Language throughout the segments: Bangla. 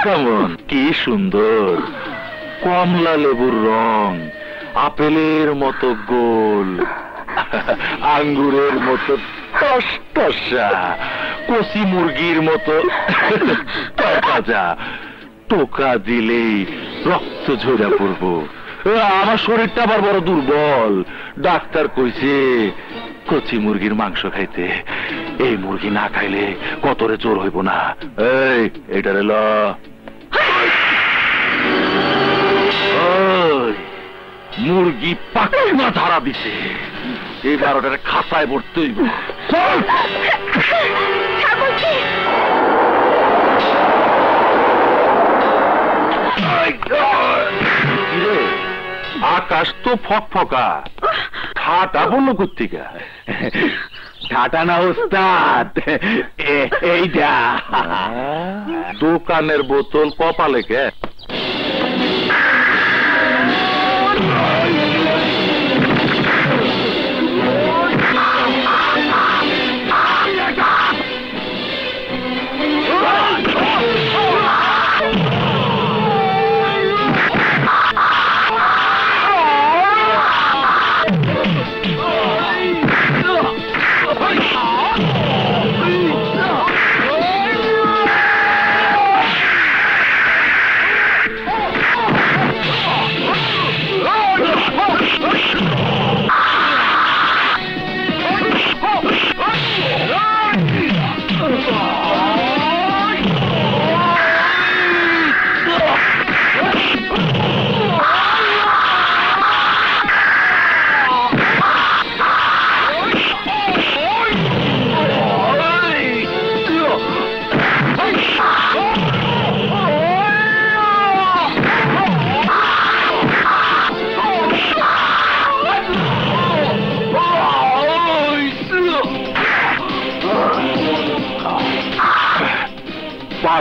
কেমন কি সুন্দর কমলা লেবুর রং, আপেলের মতো গোল, আঙ্গুরের মতো টসটসা, কচি মুরগির মতো তাজা, টোকা দিলেই রক্ত ঝরে পড়বো। আমার শরীরটা আবার বড় দুর্বল, ডাক্তার কইছে কচি মুরগির মাংস খাইতে। এই মুরগি না খাইলে কতরে জোর হইব না। এইটারে ল, মুরগি পাকনা ধারা দিছে, এবার ওটারে খাতায় ভরতে হইব। আকাশ তো ফকফকা, ঠাটা বললো কোত্থেকে? ঠাটা না ওস্তাদ, এইটা দোকানের বোতল কপালে কে?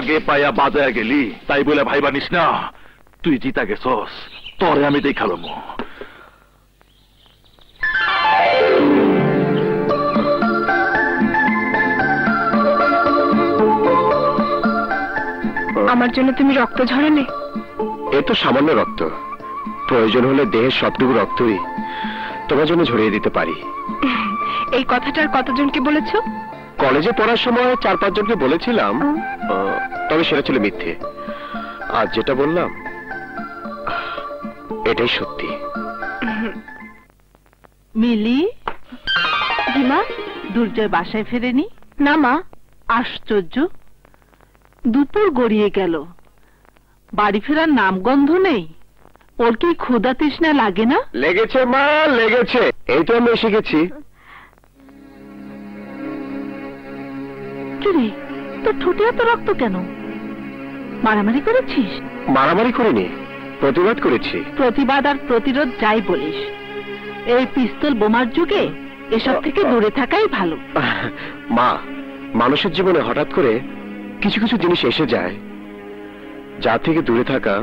আগে পায়া বাজায় গেলি তাই বলে ভাই বানিস না, তুই জিতা গেছস, তোরে আমি দেখালাম। আমার জন্য তুমি রক্ত ঝরালে? এ তো সামান্য রক্ত, প্রয়োজন হলে দেহের সবটুকু রক্তই তোমার জন্য ঝরিয়ে দিতে পারি। এই কথাটার কতজনকে বলেছো? কলেজে পড়ার সময় 4-5 জনকে বলেছিলাম, তবে সেটা ছিল মিথ্যে। আজ যেটা বললাম এটাই সত্যি। মিলি, মা দুর্জয় বাসায় ফেরেনি? না মা। আশ্চর্য, দুপুর গড়িয়ে গেল, বাড়ি ফেরার নামগন্ধ নেই। ওর কি ক্ষুধা তৃষ্ণা লাগে না? লেগেছে মা, লেগেছে, এই তো আমি এসে গেছি। কিরে, তোর ঠোঁটে এত রক্ত কেন? মারামারি করেছিস? মারামারি করিনি, প্রতিবাদ করেছি। প্রতিবাদ আর প্রতিরোধ যাই বলিস, এই পিস্তল বোমার যুগে এসব থেকে দূরে থাকাই ভালো। মা, মানুষের জীবনে হঠাৎ করে কিছু কিছু জিনিস এসে যায় যা থেকে দূরে থাকা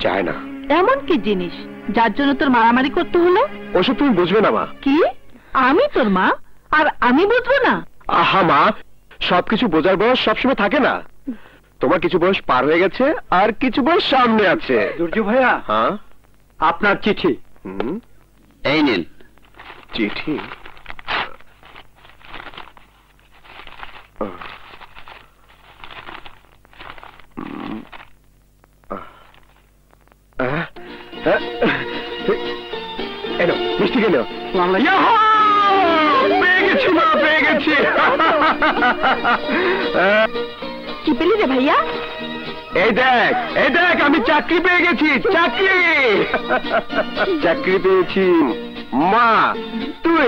যায় না। এমন কি জিনিস যার জন্য তোর মারামারি করতে হলো? ওসব তুমি বুঝবে না মা। কি? আমি তোর মা আর আমি বুঝবো না? আহা মা, সবকিছু বোঝার বয়স সবসময় থাকে না। তোমার কিছু বয়স পার হয়ে গেছে আর কিছু বয়স সামনে আছে। দুর্জু ভাইয়া, হ্যাঁ আপনার চিঠি। এই নিন চিঠি। এলো মিষ্টি গেল। পেয়ে গেছি মা, পেয়ে গেছি। কি পেলি রে ভাইয়া? এই দেখ, এই দেখ, আমি চাকরি পেয়ে গেছি, চাকরি। চাকরি পেয়েছি মা। তুই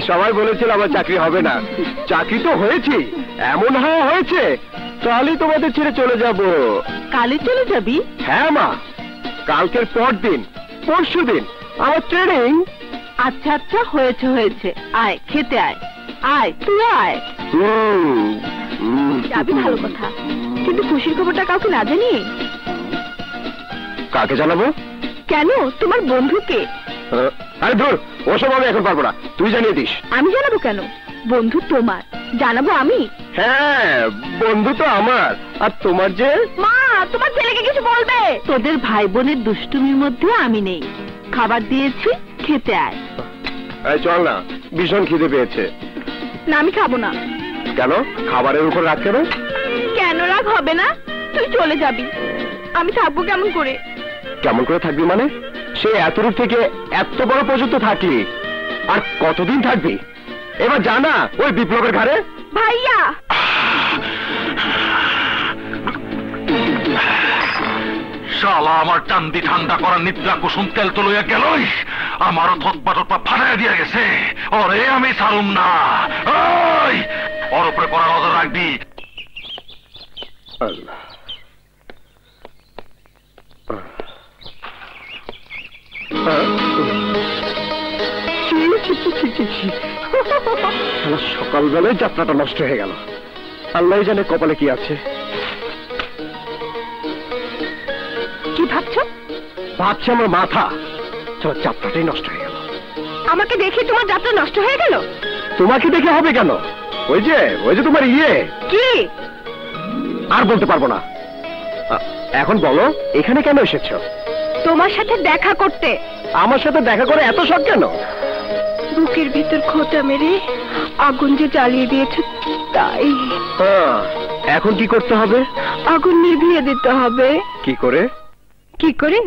সবাই বলেছিল আমার চাকরি হবে না, চাকরি তো হয়েছি। এমন হওয়া হয়েছে কালই তোমাদের ছেড়ে চলে যাব। কালই চলে যাবি? হ্যাঁ মা, কালকের পর দিন, পরশু দিন আমার ট্রেনিং। আচ্ছা আচ্ছা, হয়েছে হয়েছে, আয় খেতে আয়, আয় তুই আয়। যাবি ভালো কথা, কিন্তু খুশির খবরটা কাউকে না জানিয়ে। কাকে জানাবো? কেন, তোমার বন্ধুকে? আরে ধর, ওসব আমি এখন পারবো না, তুই জানিয়ে দিস। আমি জানাবো কেন? বন্ধু তোমার, জানাবো আমি? হ্যাঁ, বন্ধু তো আমার, আর তোমার যে। মা, তোমার ছেলেকে কিছু বলবে। তোদের ভাই বোনের দুষ্টুমির মধ্যে আমি নেই। খাবার দিয়েছি, খেতে আয়। এই চল না, ভীষণ খিদে পেয়েছে। না, আমি খাবো না। কেন, খাবারের উপর রাগ কেন? কেন রাগ হবে না? তুই চলে যাবি, আমি থাকবো কেমন করে? কেমন করে থাকবি মানে? সে এতদূর থেকে এত বড় পর্যন্ত থাকলি, আর কতদিন থাকবি? এবার জানা ওই বিপ্লবের ঘরে। ভাইয়া, শালা আমার চান্দি ঠান্ডা করার নিদ্রা কুসুম তেল তো লইয়া গেলই, আমারও থতপা টতপা ফাটাইয়া দিয়া গেছে। ওরে আমি ছাড়ুম না। ওই ওর উপরে পড়া নজর রাখবি। আল্লাহ। সকালবেলায় যাত্রাটা নষ্ট হয়ে গেল। আল্লাহ জানে কপালে কি আছে। কি ভাবছো? ভাবছি আমার মাথা, তোমার যাত্রাটাই নষ্ট হয়ে গেল। আমাকে দেখে তোমার যাত্রা নষ্ট হয়ে গেল? তোমাকে দেখে হবে কেন? ওই যে তোমার ইয়ে। কি? আর বলতে পারবো না। এখন বলো, এখানে কেন এসেছো? তোমার সাথে দেখা করতে। আমার সাথে দেখা করে এত শখ কেন? বুকের ভিতর খোঁচা মেরে আগুন যে জ্বালিয়ে দিয়েছে, তাই। এখন কি করতে হবে? আগুন নিভিয়ে দিতে হবে। কি করে? কি করে?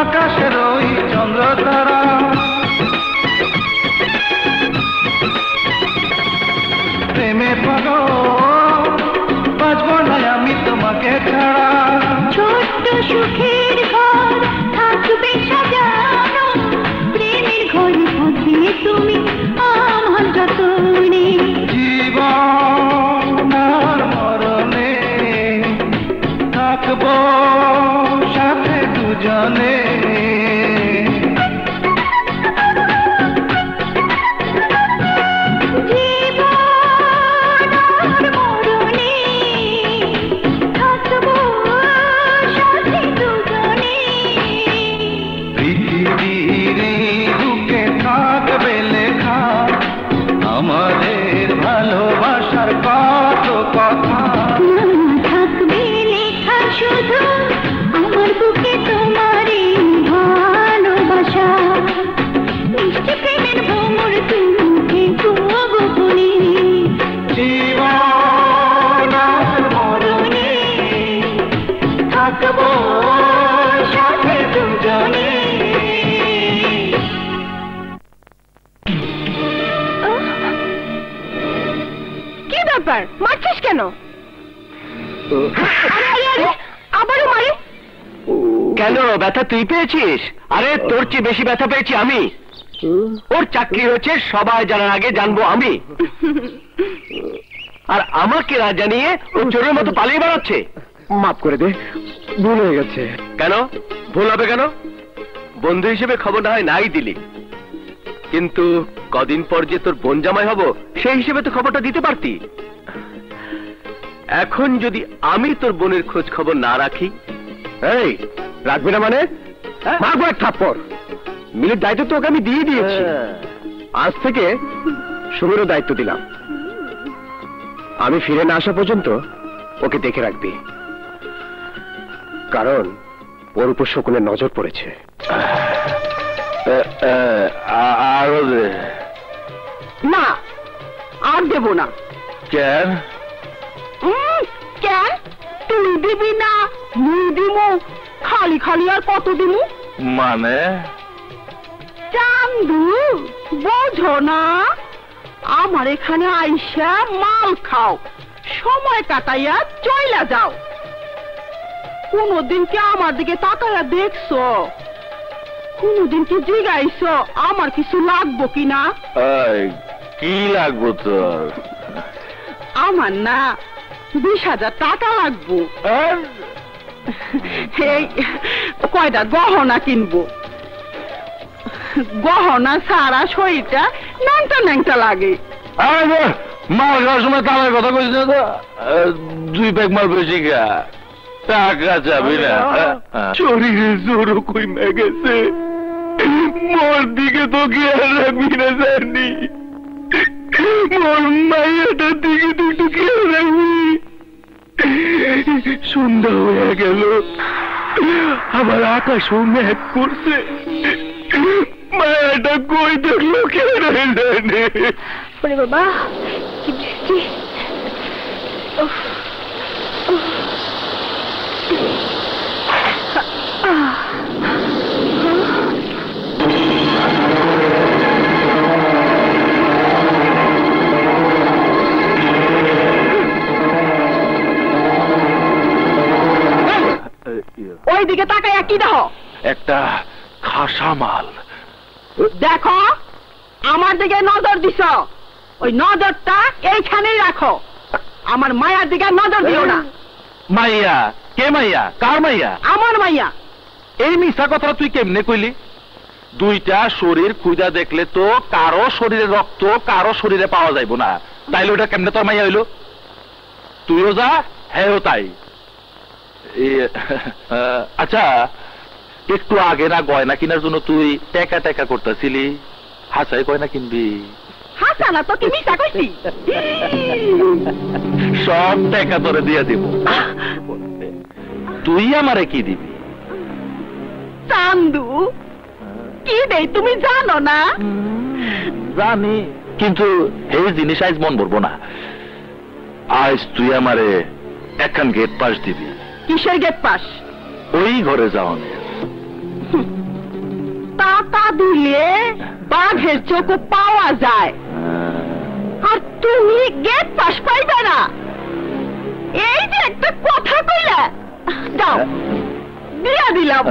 আকাশের ওই চন্দ্র তারা প্রেমে পাগল বাঁচব না আমি তোমাকে ছাড়া ছোট্ট সুখের ঘর থাকবে সাজানো প্রেমের ঘরে থাকবে তুমি আমার যতনে জীবন আর মরণে থাকবো সাথে দুজনে পৃথিবীর বুকে থাকবে লেখা আমাদের ভালোবাসার কত কথা থাকবে লেখা শুধু আমার বুকে তোমারই ভালোবাসা মিষ্টি প্রেমের ভ্রমর তুমি গোপনে জীবন আর মরণে থাকবো সাথে দুজনে কি ব্যাপার মারছিস কেন? আবারও মারে? কেন ব্যথা তুই পেয়েছিস? আরে তোর চেয়ে বেশি ব্যথা পেয়েছি আমি। ওর চাকরি হয়েছে সবাই জানার আগে জানবো আমি, আর আমাকে না জানিয়ে ও চোরের মতো পালিয়ে বেড়াচ্ছে। মাফ করে দে, ভুল হয়ে গেছে। কেন ভুল হবে কেন? বন্ধু হিসেবে খবর না হয় নাই দিলি, কিন্তু কদিন পর যে তোর বোন জামাই হব সেই হিসেবে তো খবরটা দিতে পারতি। এখন যদি আমি তোর বোনের খোঁজ খবর না রাখি, এই রাখবি না মানে? মারবো এক থাপ্পড়। মিলের দায়িত্ব তোকে আমি দিয়ে দিয়েছি, আজ থেকে সুমিরও দায়িত্ব দিলাম। আমি ফিরে না আসা পর্যন্ত ওকে দেখে রাখবি, কারণ ওর উপর শকুনের নজর পড়েছে। আরো দে। না, আর দেব না। কেন? কেন তুই দিবি না? মুই দিমু, খালি খালি আর কত দিমু? মানে চান্দু বোঝো না, আমার এখানে আইসা মাল খাও, সময় কাটাইয়া চইলা যাও। কোনদিন কি আমার দিকে তাকাইয়া দেখছো? কোনদিন কি জিগাইছো আমার কিছু লাগবো কিনা? কি লাগবো তোর? আমার না 20,000 টাকা লাগবো। এই কয়টা গহনা কিনবো, গহনা সারা শরীরটা ন্যাংটা ন্যাংটা লাগে। মাল খাওয়ার সময় তালের কথা কইস না তো, 2 প্যাক মাল বেশি খা, টাকা যাবি না। শরীরে জোরও কমে গেছে, মোর দিকে তো খেয়াল রাখবি না জানি, মোর মাইয়াটার দিকে তো একটু খেয়াল রাখবি। সন্ধ্যা হয়ে গেল, আবার আকাশও মেঘ করছে, মায়াটা কই দেখলো খেয়াল জানে। ওরে বাবা কি বৃষ্টি! উফ, উফ। ওই দিকে তাকাইয়া কি দেখো? একটা খাসা মাল। দেখো, আমার দিকে নজর দিছ, ওই নজরটা এইখানেই রাখো, আমার মায়ার দিকে নজর দিও না। মাইয়া? কে মাইয়া? কার মাইয়া? আমার মাইয়া। এই মিশা কথা তুই কেমনে কইলি? দুইটা শরীর খুঁজা দেখলে তো কারো শরীরে রক্ত কারো শরীরে পাওয়া যাইব না, তাইলে ওটা কেমনে তোর মাইয়া হইল? তুইও যা, হ্যাঁ তাই। আচ্ছা, একটু আগে না গয়না কেনার জন্য তুই টেকা টেকা করতেছিলি, হাসাই গয়না কিনবি? হাসানা তো কি মিশা কইছি? সব টাকা তোরে দিয়ে দিব, তুই আমারে কি দিবি? চান্দু, কি দেই তুমি জানো না? জানি, কিন্তু এই জিনিস আজ মন ভরবো না। আজ তুই আমারে একখান গেট পাস দিবি। কিসের গেট পাস? ওই ঘরে যাও, টাকা দিলে বাঘের চোখও পাওয়া যায়, আর তুমি গেট পাস পাইবে না। এই যে একটা কথা কইলা, দাও দিয়া দিলাম।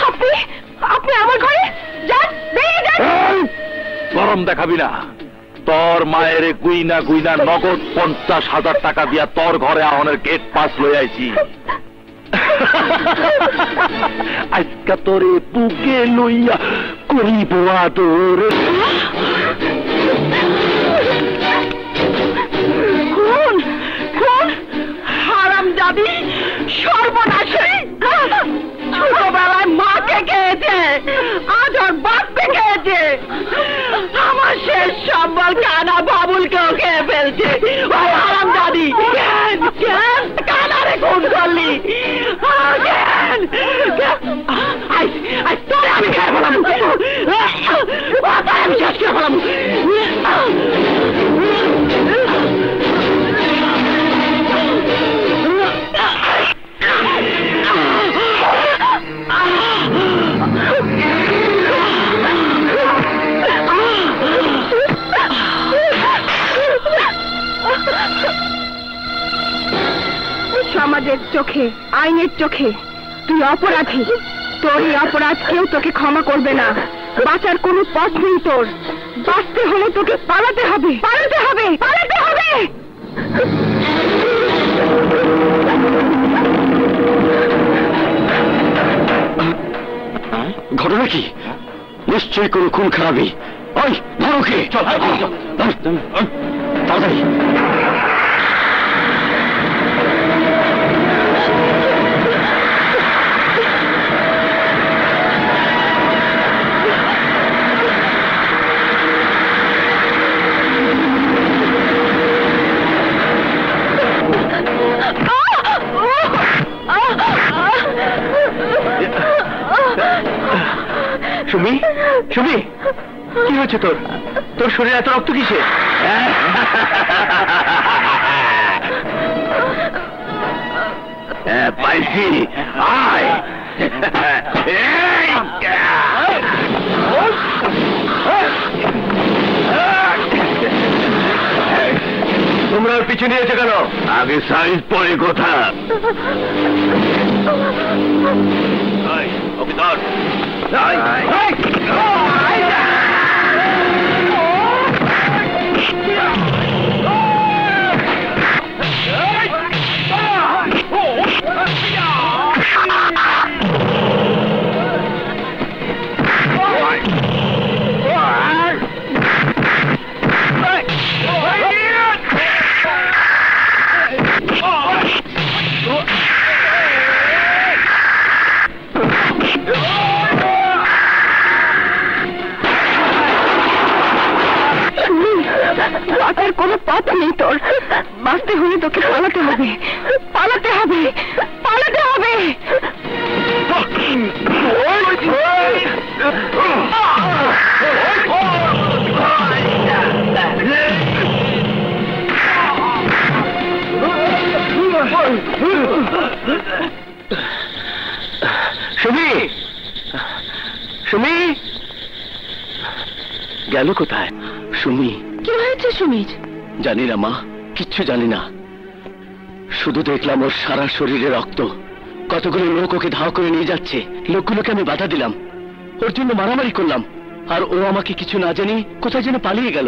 আপনি আপনি আমার ঘরে যান, বেরিয়ে যান। গরম দেখাবি না। তোর মায়ের গুইনা গুইনা নগদ 50,000 টাকা দিয়া তোর ঘরে আহনের গেট পাস লই আইছি। আজকা তোরে বুকে লইয়া করিব আদর। খুন খুন হারামজাদি সর্বনাশী, ছোটবেলায় মাকে খেয়েছে, আজ ওর বাপকে খেয়েছে, আমার শেষ সম্বল কানা বাবুলকেও খেয়ে ফেলছে। ওই হারামজাদি কেন কেন কানারে খুন করলি? কেন? আজ তোরে আমি খেয়ে ফেলাম, আমি শেষ করে ফেলাম। সমাজের চোখে, আইনের চোখে তুই অপরাধী। তোর এই অপরাধ কেউ তোকে ক্ষমা করবে না। বাঁচার কোনো পথ নেই তোর। বাঁচতে হলে তোকে পালাতে হবে, পালাতে হবে, পালাতে হবে। ঘটনা কি? নিশ্চয়ই কোনো খুন খারাপি। ওই ধরোকে, চল তাড়াতাড়ি। সুমি, সুমি, কি হয়েছে তোর? তোর শরীরে এত রক্ত কিসে? পাইছি, আয়। তোমরা ওর পিছু নিয়েছে কেন? আগে সাইজ পরে কথা। ওকে ধর। বাঁচার কোনো পথ নেই তোর। বাঁচতে হলে তোকে পালাতে হবে, পালাতে হবে, পালাতে হবে। সুমি, সুমি গেল কোথায়? সুমি, কি হয়েছে সুমির? জানি না মা, কিচ্ছু জানি না। শুধু দেখলাম ওর সারা শরীরে রক্ত। কতগুলো লোক ওকে ধাওয়া করে নিয়ে যাচ্ছে। লোকগুলোকে আমি বাধা দিলাম, ওর জন্য মারামারি করলাম, আর ও আমাকে কিছু না জানি কোথায় যেন পালিয়ে গেল।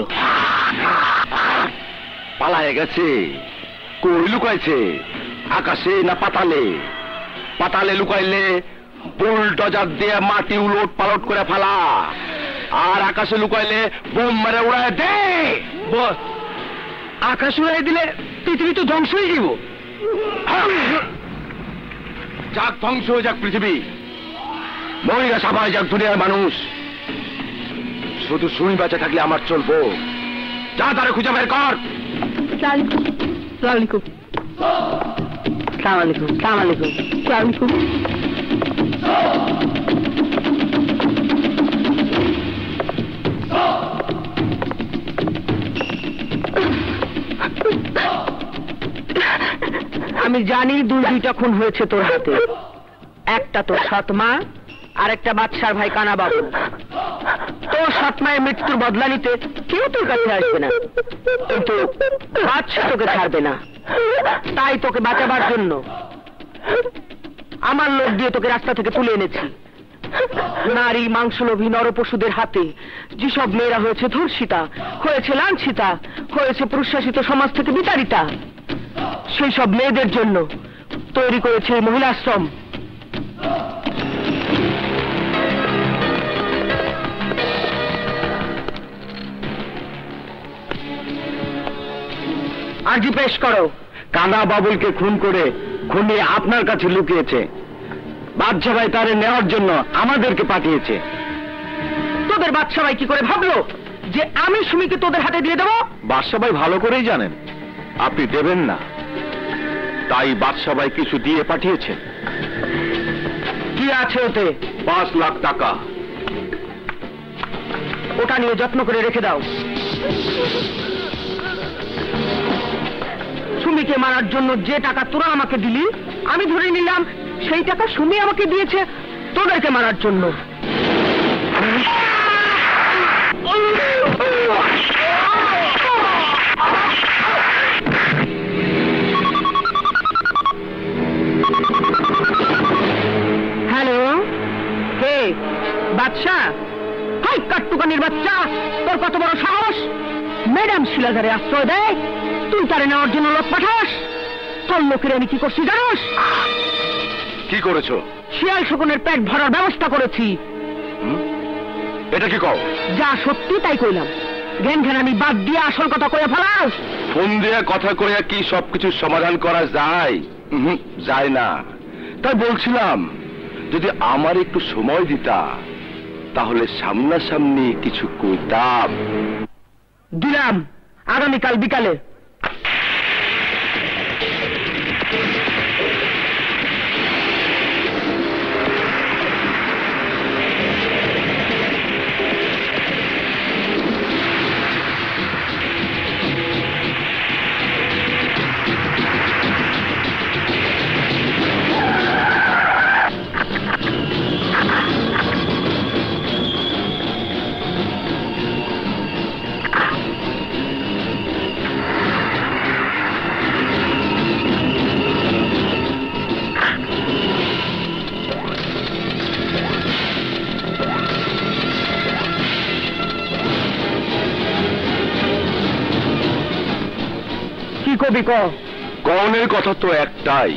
পালায় গেছে? কই লুকাইছে? আকাশে না পাতালে? পাতালে লুকাইলে বুলডোজার দিয়ে মাটি উলট পালট করে ফেলা, আর আকাশে লুকাইলে বোম মেরে উড়ায় দে। বস, আকাশ উড়াই দিলে পৃথিবী তো ধ্বংস হয়ে যাব। যাক ধ্বংস হয়ে যাক পৃথিবী, মহিলা সবাই যাক দুনিয়ার মানুষ, শুধু সুমি বেঁচে থাকলে আমার চলবো। যা তারা খুঁজে বের কর। আমি জানি দুইটা খুন হয়েছে তোর হাতে, একটা তোর সৎমা আর একটা বাদশার ভাই কানা বাবু। তোর সৎমায়ের মৃত্যুর বদলা নিতে কেউ তোর কাছে আসবে না, কিন্তু বাদশা তোকে ছাড়বে না। তাই তোকে বাঁচাবার জন্য আমার লোক দিয়ে তোকে রাস্তা থেকে তুলে এনেছি। নারী মাংসলোভী নরপশুদের হাতে যেসব মেয়েরা হয়েছে ধর্ষিতা, হয়েছে লাঞ্ছিতা, হয়েছে প্রশাসিত সমাজ থেকে বিতাড়িতা, সেই সব মেয়েদের জন্য তৈরি করেছে এই মহিলাশ্রম। আর্জি পেশ করো। কানা বাবুলকে খুন করে খুনি আপনার কাছে লুকিয়েছে। বাদশা ভাই তারে নেওয়ার জন্য আমাদেরকে পাঠিয়েছে। তোদের বাদশা ভাই কি করে ভাবলো যে আমি সুমিকে তোদের হাতে দিয়ে দেবো? বাদশা ভাই ভালো করেই জানেন আপনি দেবেন না, তাই বাদশা ভাই কিছু দিয়ে পাঠিয়েছেন। কি আছে ওতে? 5 লাখ টাকা। ওটা নিয়ে যত্ন করে রেখে দাও। সুমিকে মারার জন্য যে টাকা তোরা আমাকে দিলি, আমি ধরে নিলাম সেই টাকা সুমি আমাকে দিয়েছে তোদেরকে মারার জন্য। হ্যালো, কে? বাদশা? হাই কাট্টুকানির বাচ্চা, তোর কত বড় সাহস! ম্যাডাম শিলাদারে আশ্রয় দেয়, তুই তারে নেওয়ার জন্য লোক পাঠাস? তোর লোকের আমি কি করছি জানোস? কি করেছো? শিয়াল শকুনের পেট ভরার ব্যবস্থা করেছি। এটা কি কও? যা সত্যি তাই কইলাম, জ্ঞান ঘানামি বাদ দিয়ে আসল কথা কয়ে ফেলাস। ফোন দিয়ে কথা কইয়া কি সবকিছু সমাধান করা যায়? যায় না। তাই বলছিলাম যদি আমার একটু সময় দিতা তাহলে সামনাসামনি কিছু কইতাম। দিলাম, আগামীকাল বিকালে। কবি ক? কনের কথা তো একটাই,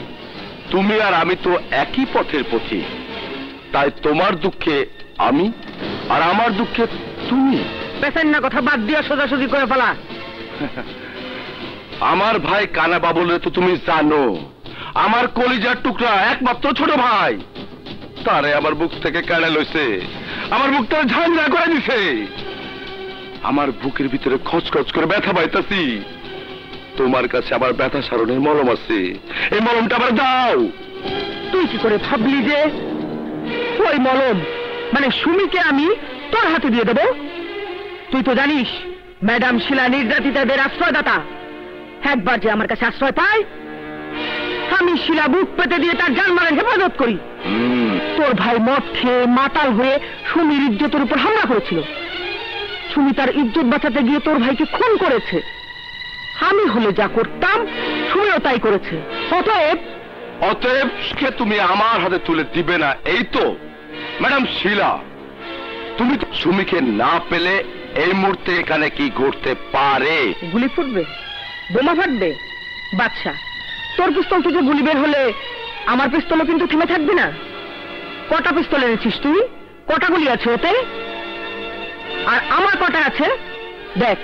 তুমি আর আমি তো একই পথের পথি। তাই তোমার দুঃখে আমি আর আমার দুঃখে তুমি। পেছেন না কথা বাদ দিয়া সোজাসুজি করে ফেলা। আমার ভাই কানা বাবুলে তো তুমি জানো, আমার কলিজার টুকরা একমাত্র ছোট ভাই। তারে আমার বুক থেকে কেড়ে লইছে, আমার বুকটা ঝাঁঝরা করে দিছে। আমার বুকের ভিতরে খচখচ করে ব্যথা পাইতাছি। তোমার কাছে আমার ব্যথা সারণের মলম আছে, এই মলমটা আবার দাও। তুই কি করে ভাবলি যে ওই মলম মানে সুমিকে আমি তোর হাতে দিয়ে দেব? তুই তো জানিস ম্যাডাম শিলা নির্যাতিতাদের আশ্রয়দাতা। একবার যে আমার কাছে আশ্রয় পায়, আমি শিলা বুক পেতে দিয়ে তার জানমালের হেফাজত করি। তোর ভাই মদ খেয়ে মাতাল হয়ে সুমির ইজ্জতের উপর হামলা করেছিল। সুমি তার ইজ্জত বাঁচাতে গিয়ে তোর ভাইকে খুন করেছে। আমি হলে যা করতাম সুমিও তাই করেছে। অতএব তুমি আমার হাতে তুলে দিবে না, এই তো? ম্যাডাম শিলা, তুমি সুমিকে না পেলে এই মুহূর্তে এখানে কি ঘটতে পারে? গুলি ফুটবে, বোমা ফাটবে। বাচ্চা, তোর পিস্তল থেকে গুলি বের হলে আমার পিস্তলও কিন্তু থেমে থাকবে না। কটা পিস্তল এনেছিস তুই? কটা গুলি আছে ওতে? আর আমার কটা আছে দেখ।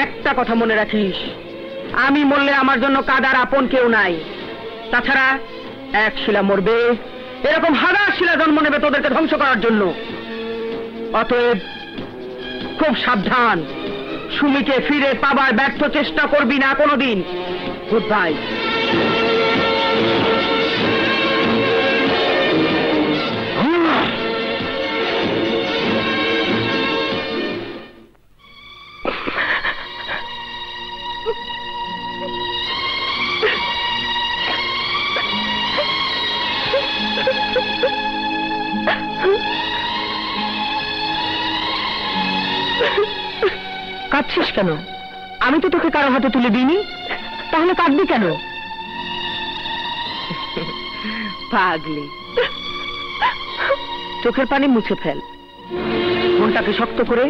একটা কথা মনে রাখিস, আমি মরলে আমার জন্য কাদার আপন কেউ নাই। তাছাড়া এক শিলা মরবে, এরকম হাজার শিলা জন্ম নেবে তোদেরকে ধ্বংস করার জন্য। অতএব খুব সাবধান, সুমিকে ফিরে পাবার ব্যর্থ চেষ্টা করবি না কোনোদিন। Good bye. কাঁদছিস কেন? আমি তো তোকে কারো হাতে তুলে দিইনি, তাহলে কাঁদবি কেন? পাগলি, চোখের পানি মুছে ফেল, মনটাকে শক্ত করে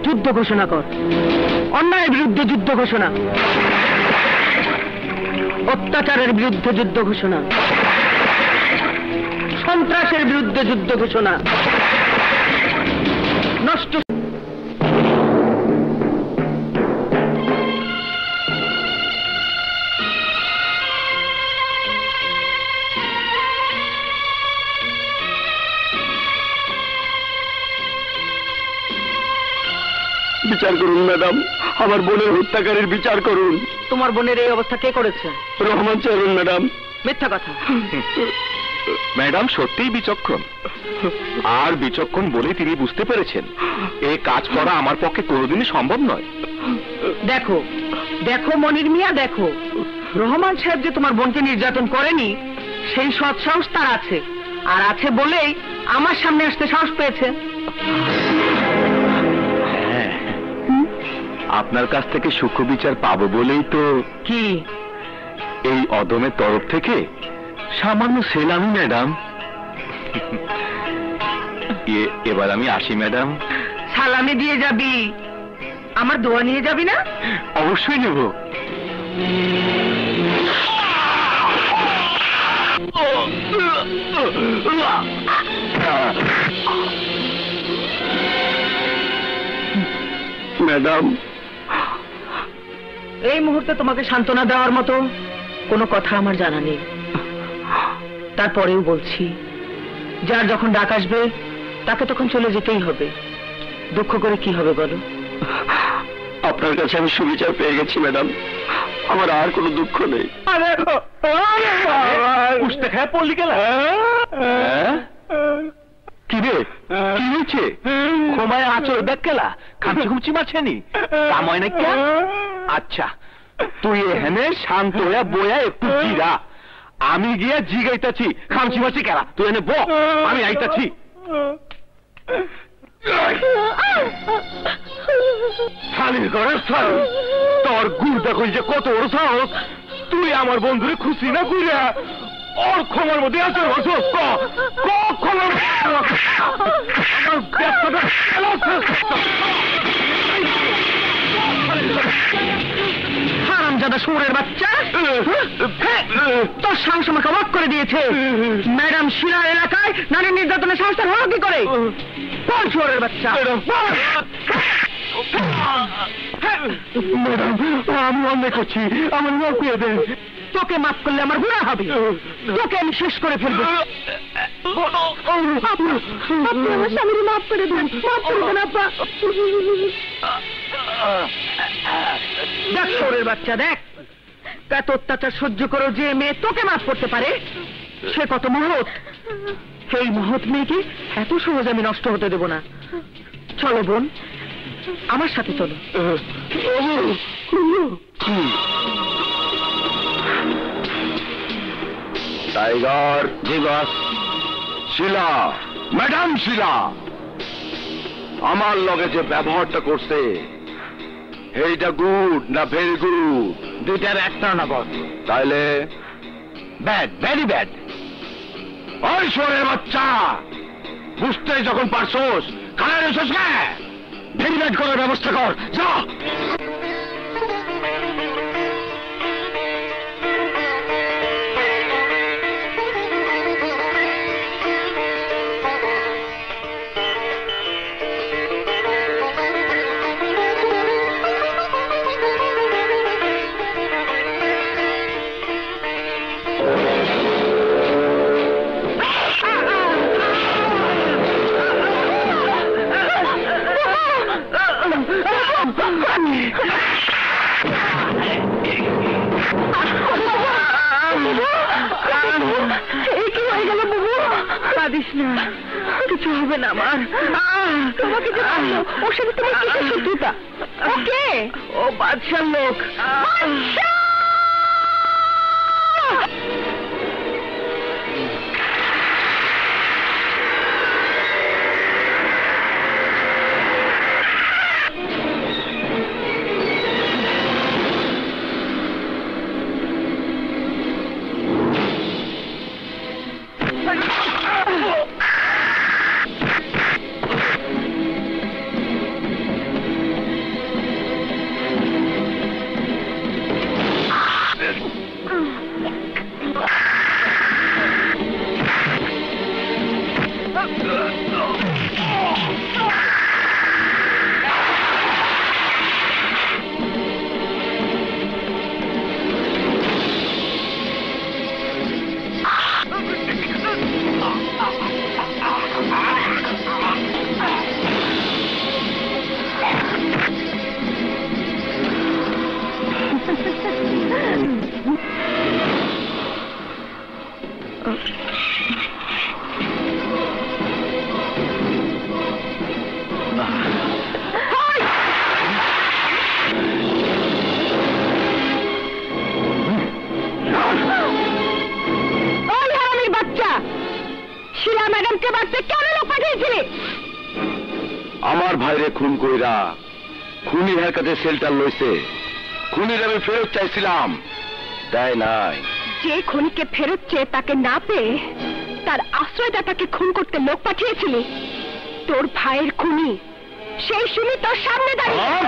যুদ্ধ ঘোষণা কর। অন্যায়ের বিরুদ্ধে যুদ্ধ ঘোষণা, অত্যাচারের বিরুদ্ধে যুদ্ধ ঘোষণা, সন্ত্রাসের বিরুদ্ধে যুদ্ধ ঘোষণা, নষ্ট বিচার করুন ম্যাডাম, আমার বোনের হত্যাকারীর বিচার করুন। তোমার বোনের এই অবস্থা কে করেছে? Rahman chairman madam. মিথ্যা কথা। ম্যাডাম সত্যিই বিচক্ষণ, আর বিচক্ষণ বলে তিনি বুঝতে পেরেছেন এই কাজ করা আমার পক্ষে কোনোদিনই সম্ভব নয়। দেখো দেখো মনির মিয়া, দেখো, রহমান সাহেব যে তোমার বোনকে নির্যাতন করেনি সেই সৎ সাহস তার আছে, আর আছে বলেই আমার সামনে আসতে সাহস পেয়েছে। আপনার কাছ থেকে সূক্ষ্ম বিচার পাবো বলেই তো কি এই অদমের তরফ থেকে সামান্য সেলামি ম্যাডাম। এবার আমি আসি ম্যাডাম। সালামি দিয়ে যাবি, আমার দোয়া নিয়ে যাবি না? অবশ্যই নেব। ম্যাডাম, এই মুহূর্তে তোমাকে সান্ত্বনা দেওয়ার মতো কোনো কথা আমার জানা নেই, তারপরেও বলছি, যার যখন ডাক আসবে তাকে তখন চলে যেতেই হবে। দুঃখ করে কি হবে বলো? আপনার কাছে আমি সুবিচার পেয়ে গেছি ম্যাডাম, আমার আর কোনো দুঃখ নেই। পুষতে খায় পড়লি গেল কি রে? কি হয়েছে? ঘুমায় আচর দেখ কেলা খামচি খুমচি মারছেনি কামায় না কে? আচ্ছা তুই এখানে শান্ত হইয়া বইয়া একটু জিরা, আমি গিয়া জিগাইতাছি খামচি মারছি কেলা, তুই এনে বো, আমি আইতাছি। শালির ঘরের শাল, তোর গুড় দেখো যে কত বড় সাহস, তুই আমার বন্ধুরে খুশি না কইরা ওর ক্ষমার মধ্যে আছে ক্ষমার হারামজাদা শুয়োরের বাচ্চা, তোর সাহস আমাকে অবাক করে দিয়েছে। ম্যাডাম শিলার এলাকায় নারী নির্যাতনের সাহসটা হলো কি করে? কোন শুয়োরের বাচ্চা? ম্যাডাম আমি অন্যায় করছি, আমার মাফ করে দেন। তোকে মাফ করলে আমার গুনাহ হবে, তোকে আমি শেষ করে ফেলবো। আপনি আমার স্বামীর মাফ করে দেন, মাফ করে দেন আব্বা। দেখ শুয়োরের বাচ্চা, দেখ এত অত্যাচার সহ্য করো যে মেয়ে তোকে মাফ করতে পারে, সে কত মহৎ। সেই মহৎ মেয়েকে এত সহজ আমি নষ্ট হতে দেব না। চলো বোন, আমার সাথে চলো। টাইগার। জি বস। শিলা, ম্যাডাম শিলা আমার লগে যে ব্যবহারটা করছে এইটা গুড না ভেরি গুড? দুইটার একটা না বস। তাইলে ব্যাড, ভেরি ব্যাড। ওই শোরের বাচ্চা, বুঝতে যখন পারছোস কানের এসোস কে? ভেরি ব্যাড করার ব্যবস্থা কর, যা। কাঁদিস না, কিছু হবে না আমার। তোমাকে যে বললো, ওর সাথে তোমার কিসের শত্রুতা? ওকে, ও বাদশার লোক। আমার ভাইরে খুন কইরা খুনি ভাইয়ের কাছে শেল্টার লইছে। খুনির আমি ফেরত চাইছিলাম, দেয় নাই। যে খুনিকে ফেরত চেয়ে তাকে না পেয়ে তার আশ্রয়দাতাকে খুন করতে লোক পাঠিয়েছিলি, তোর ভাইয়ের খুনি সেই সুমি তোর সামনে দাঁড়িয়ে।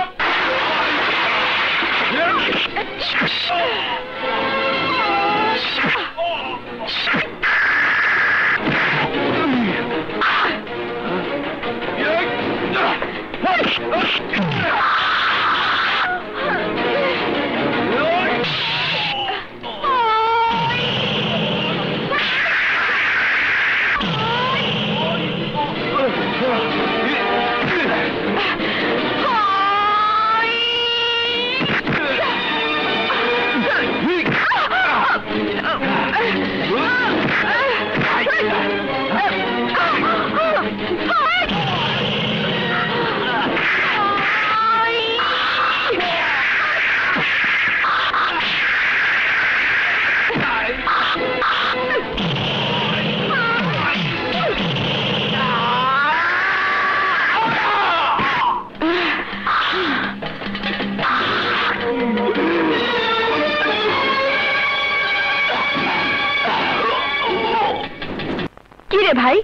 ভাই,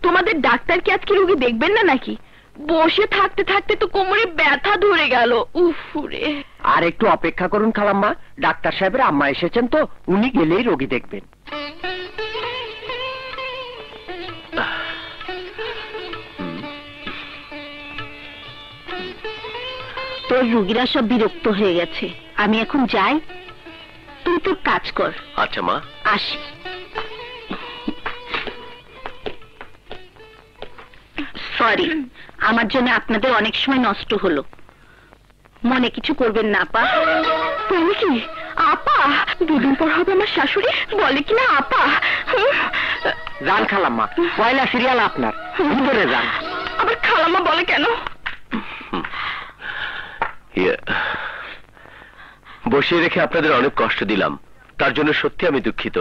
তোমাদের ডাক্তার কি আজকে রোগী দেখবেন না নাকি? বসে থাকতে থাকতে তো কোমরে ব্যথা ধরে গেল। উফরে, আর একটু অপেক্ষা করুন খালাম্মা, ডাক্তার সাহেবের আম্মা এসেছেন তো, উনি গেলেই রোগী দেখবেন। তোর রোগীরা সব বিরক্ত হয়ে গেছে, আমি এখন যাই, তুই তোর কাজ কর। আচ্ছা মা, আসি। সরি, আমার জন্য আপনাদের অনেক সময় নষ্ট হলো। মনে কিছু করবেন না আপা। বলে কি আপা? দুদিন পর হবে আমার শাশুড়ি, বলে কিনা আপা। যান খালাম্মা, পয়লা সিরিয়াল আপনার, ভিতরে যান। আবার খালাম্মা বলে কেন? বসিয়ে রেখে আপনাদের অনেক কষ্ট দিলাম, তার জন্য সত্যি আমি দুঃখিত।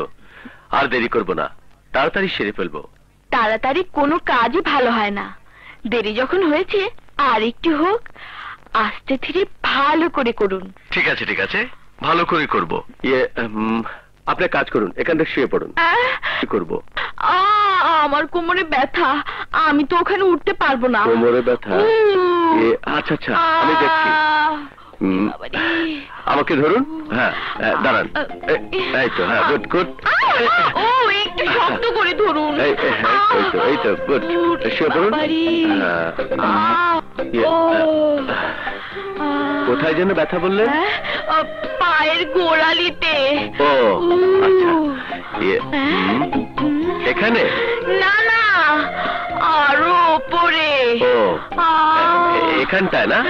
আর দেরি করব না, তাড়াতাড়ি সেরে ফেলবো। তাড়াতাড়ি কোনো কাজই ভালো হয় না, দেরি যখন হয়েছে আর একটু হোক, আস্তে ধীরে ভালো করে করুন। ঠিক আছে ঠিক আছে, ভালো করে করব। আপনি কাজ করুন, এখান থেকে শুয়ে পড়ুন। কি করব? আমার কোমরে ব্যথা, আমি তো ওখানে উঠতে পারবো না। কোমরে ব্যথা? আচ্ছা আচ্ছা, আমি দেখছি। আমাকে ধরুন। হ্যাঁ দাঁড়ান, এই তো, হ্যাঁ গুড গুড। ও একটু শক্ত করে ধরুন। এই তো গুড, শুয়ে পড়ুন। কোথায় যেন ব্যথা বললেন? পায়ের গোড়ালিতে। ও আচ্ছা, এখানে? না না, আরো ওপরে। ও এখানটায় না?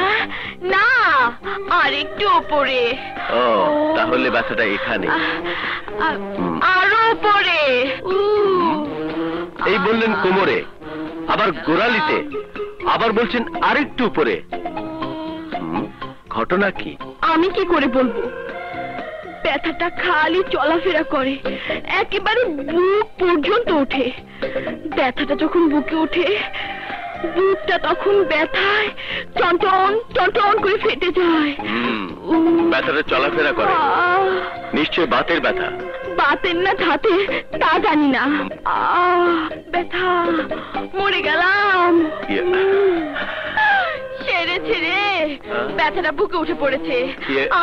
না, আর একটু ওপরে। ও তাহলে ব্যথাটা এখানে। আরো ওপরে। এই বললেন কোমরে, আবার গোড়ালিতে, আবার বলছেন আরেকটু উপরে। ঘটনা কি? আমি কি করে বলবো? ব্যথাটা খালি চলাফেরা করে, একেবারে বুক পর্যন্ত ওঠে। ব্যথাটা যখন বুকে ওঠে, বুকটা তখন ব্যথায় টনটন টনটন করে ফেটে যায়। ব্যথাটা চলাফেরা করে, নিশ্চয় বাতের ব্যথা। বাতের না ধাতে তা জানি না। ব্যথা, মরে গেলাম। সেরেছে রে, ব্যথাটা বুকে উঠে পড়েছে,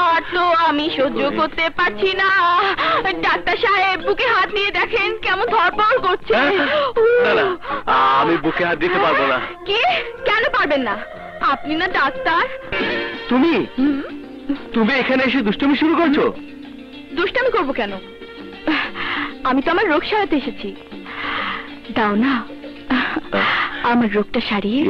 আর তো আমি সহ্য করতে পারছি না। ডাক্তার সাহেব, বুকে হাত দিয়ে দেখেন কেমন ধরপড় করছে। না না, আমি বুকে হাত দিতে পারবো না। কি? কেন পারবেন না? আপনি না ডাক্তার। তুমি তুমি এখানে এসে দুষ্টুমি শুরু করছো? দুষ্টামি করবো কেন? আমি তো আমার রোগ সারাতে এসেছি। দাও না আমার রোগটা সারিয়ে।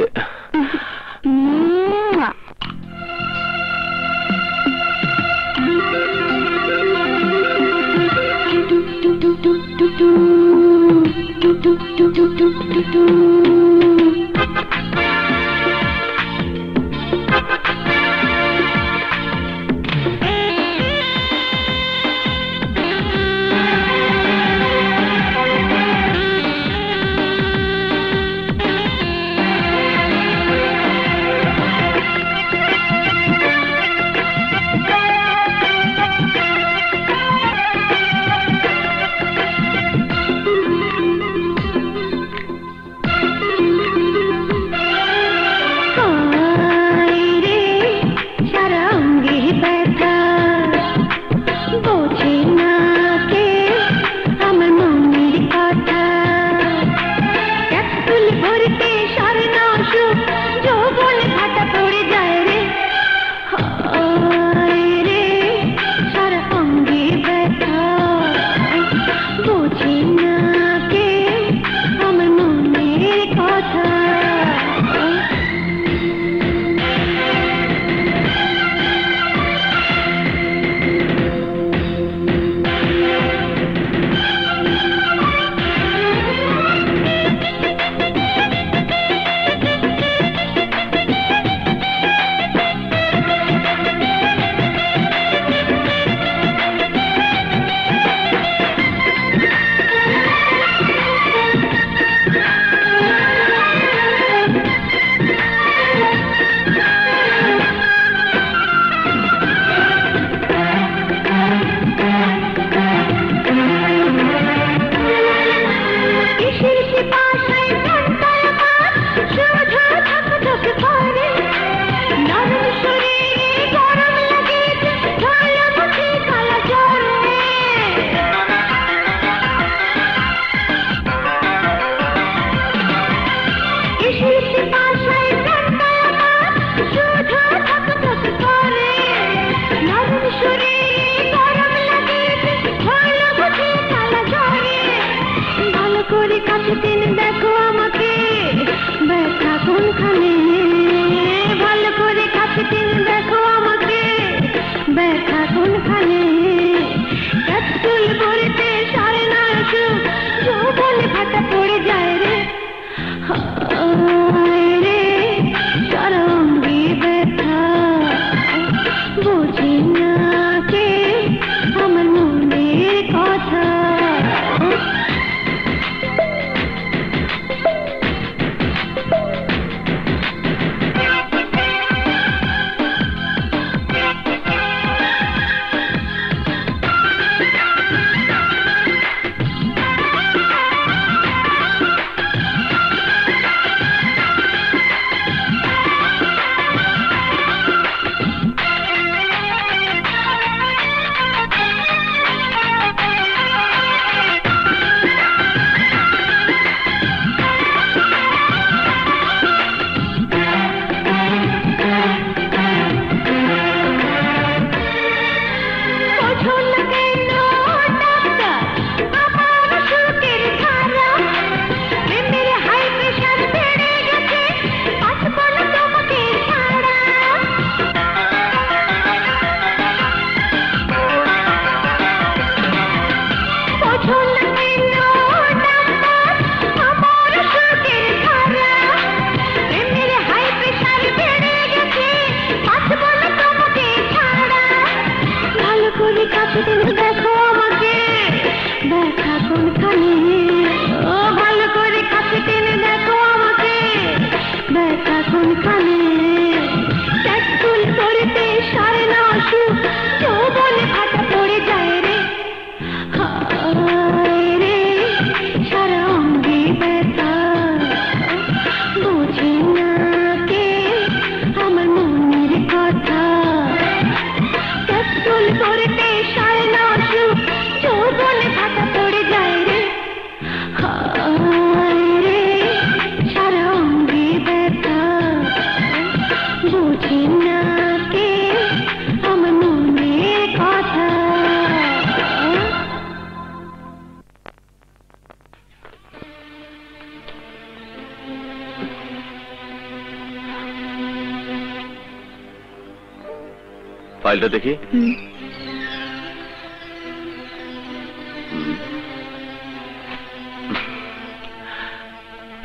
ফাইলটা দেখি।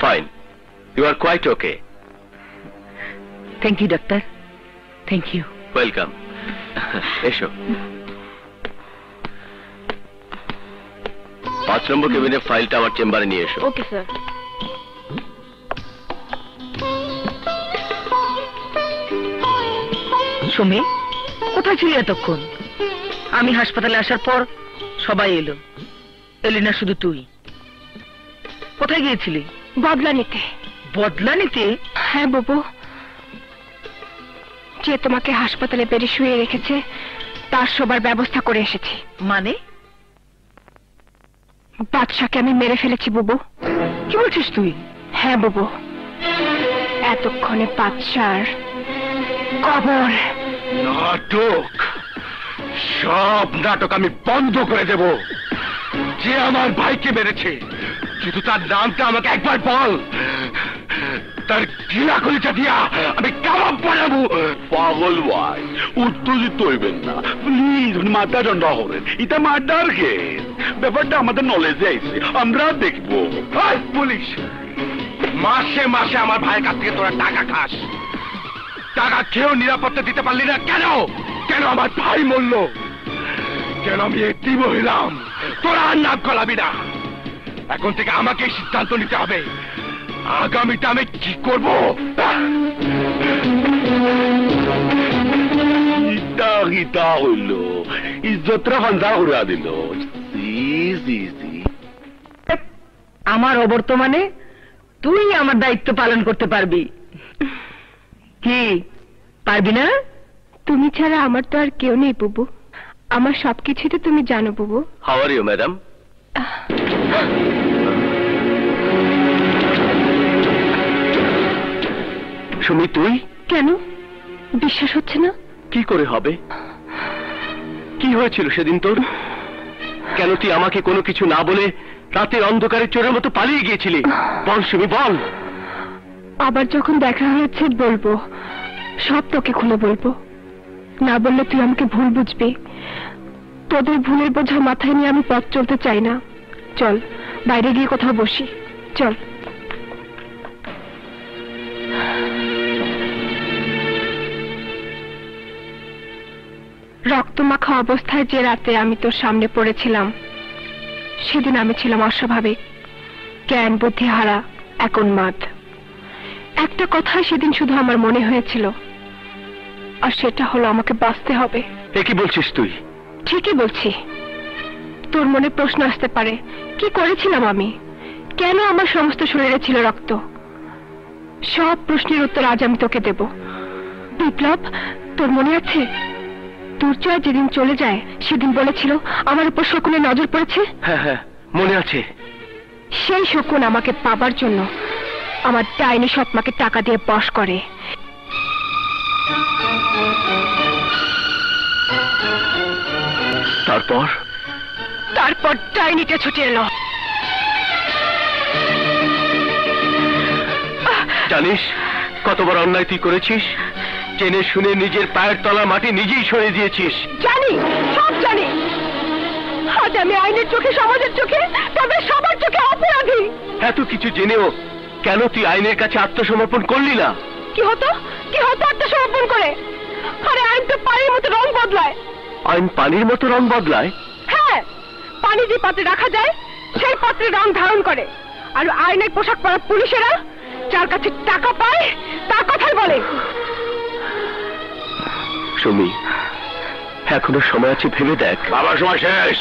Fine, you are quite okay. Thank you doctor, thank you. Welcome. এসো। 5 নম্বর কেবিনের ফাইলটা আমার চেম্বারে নিয়ে এসো। Okay sir. সুমি, কোথায় ছিলি এতক্ষণ? আমি হাসপাতালে আসার পর সবাই এলো, এলি না শুধু তুই। কোথায় গিয়েছিলি? বদলা নিতে। বদলা নিতে? হ্যাঁ বাবু, যে তোমাকে হাসপাতালে বেডে শুয়ে রেখেছে তার সবার ব্যবস্থা করে এসেছি। মানে? বাদশাকে আমি মেরে ফেলেছি বুবু। কি বলছিস তুই? হ্যাঁ বুবু, এতক্ষণে বাদশার কবর। নাটক, সব নাটক আমি বন্ধ করে দেব। যে আমার ভাইকে মেরেছে, শুধু তার নামটা আমাকে একবার বল। তার ঘৃণা কলিটা দিয়া আমি কাবাব বানাবো। পাগল ভাই, উত্তেজিত হইবেন না প্লিজ। মাথা ঠান্ডা হবেন, এটা মার্ডার কেস। ব্যাপারটা আমাদের নলেজে আইছে, আমরা দেখবো। হাই পুলিশ, মাসে মাসে আমার ভাইয়ের কাছ থেকে তোরা টাকা খাস। টাকা খেয়েও নিরাপত্তা দিতে পারলি না কেন? কেন আমার ভাই মরল? কেন আমি এতিম হইলাম? তোরা আর নাক গলাবি না। এখন থেকে আমাকে সিদ্ধান্ত নিতে হবে, আগামীটা আমি কি করব। ইটা ইটা হইল, ইজ্জতরা ফান্দা উড়া দিল। আমার অবর্তমানে তুই আমার দায়িত্ব পালন করতে পারবি কি? পারবি না? তুমি ছাড়া আমার তো আর কেউ নেই বুবু। আমার সবকিছুই তো তুমি জানো বুবু। How are you madam? Sumi, তুই? কেন বিশ্বাস হচ্ছে না? কি করে হবে? কি হয়েছিল সেদিন তোর? কেন তুই আমাকে কোনো কিছু না বলে রাতের অন্ধকারে চোরের মতো পালিয়ে গিয়েছিলি? বল সুমি, বল। আবার যখন দেখা হয়েছে বলবো, সব তোকে খুলে বলবো। না বললে তুই আমাকে ভুল বুঝবি। তোদের ভুলের বোঝা মাথায় নিয়ে আমি পথ চলতে চাই না। চল বাইরে গিয়ে কোথাও বসি, চল। রক্তমাখা অবস্থায় যে রাতে আমি তোর সামনে পড়েছিলাম, সেদিন আমি ছিলাম অস্বাভাবিক, জ্ঞান বুদ্ধি হারা, এক উন্মাদ। একটা কথা সেদিন শুধু আমার মনে হয়েছিল, আর সেটা হলো আমাকে বাঁচতে হবে। এ কি বলছিস তুই? ঠিকই বলছি। তোর মনে প্রশ্ন আসতে পারে, কি করেছিলাম আমি? কেন আমার সমস্ত শরীরে ছিল রক্ত? সব প্রশ্নের উত্তর আজ আমি তোকে দেব। বিপ্লব, তোর মনে আছে দুর্জয় যেদিন চলে যায় সেদিন বলেছিল আমার উপর শকুনের নজর পড়েছে? হ্যাঁ হ্যাঁ, মনে আছে। সেই শকুন আমাকে পাবার জন্য আমার ডাইনি সৎমাকে টাকা দিয়ে বশ করে। তারপর ডাইনিটা ছুটে এলো। জানিস কত বড় অন্যায় তুই করেছিস? জেনে শুনে নিজের পায়ের তলা মাটি নিজেই সরিয়ে দিয়েছিস। জানি, সব জানি। আজ আমি আইনের চোখে, সমাজের চোখে, তবে সবার চোখে অপরাধী। এত কিছু জেনেও কেন তুই আইনের কাছে আত্মসমর্পণ করলি না? কি হতো আত্মসমর্পণ করে? আরে আইন তো পানির মতো রং বদলায়। আইন পানির মতো রং বদলায়? হ্যাঁ, পানি যে পাত্রে রাখা যায় সেই পাত্রে রং ধারণ করে। আর আইনের পোশাক পরা পুলিশেরা যার কাছে টাকা পায় তার কথাই বলে। সুমি, এখনো সময় আছে, ভেবে দেখ। বাবার সময় শেষ।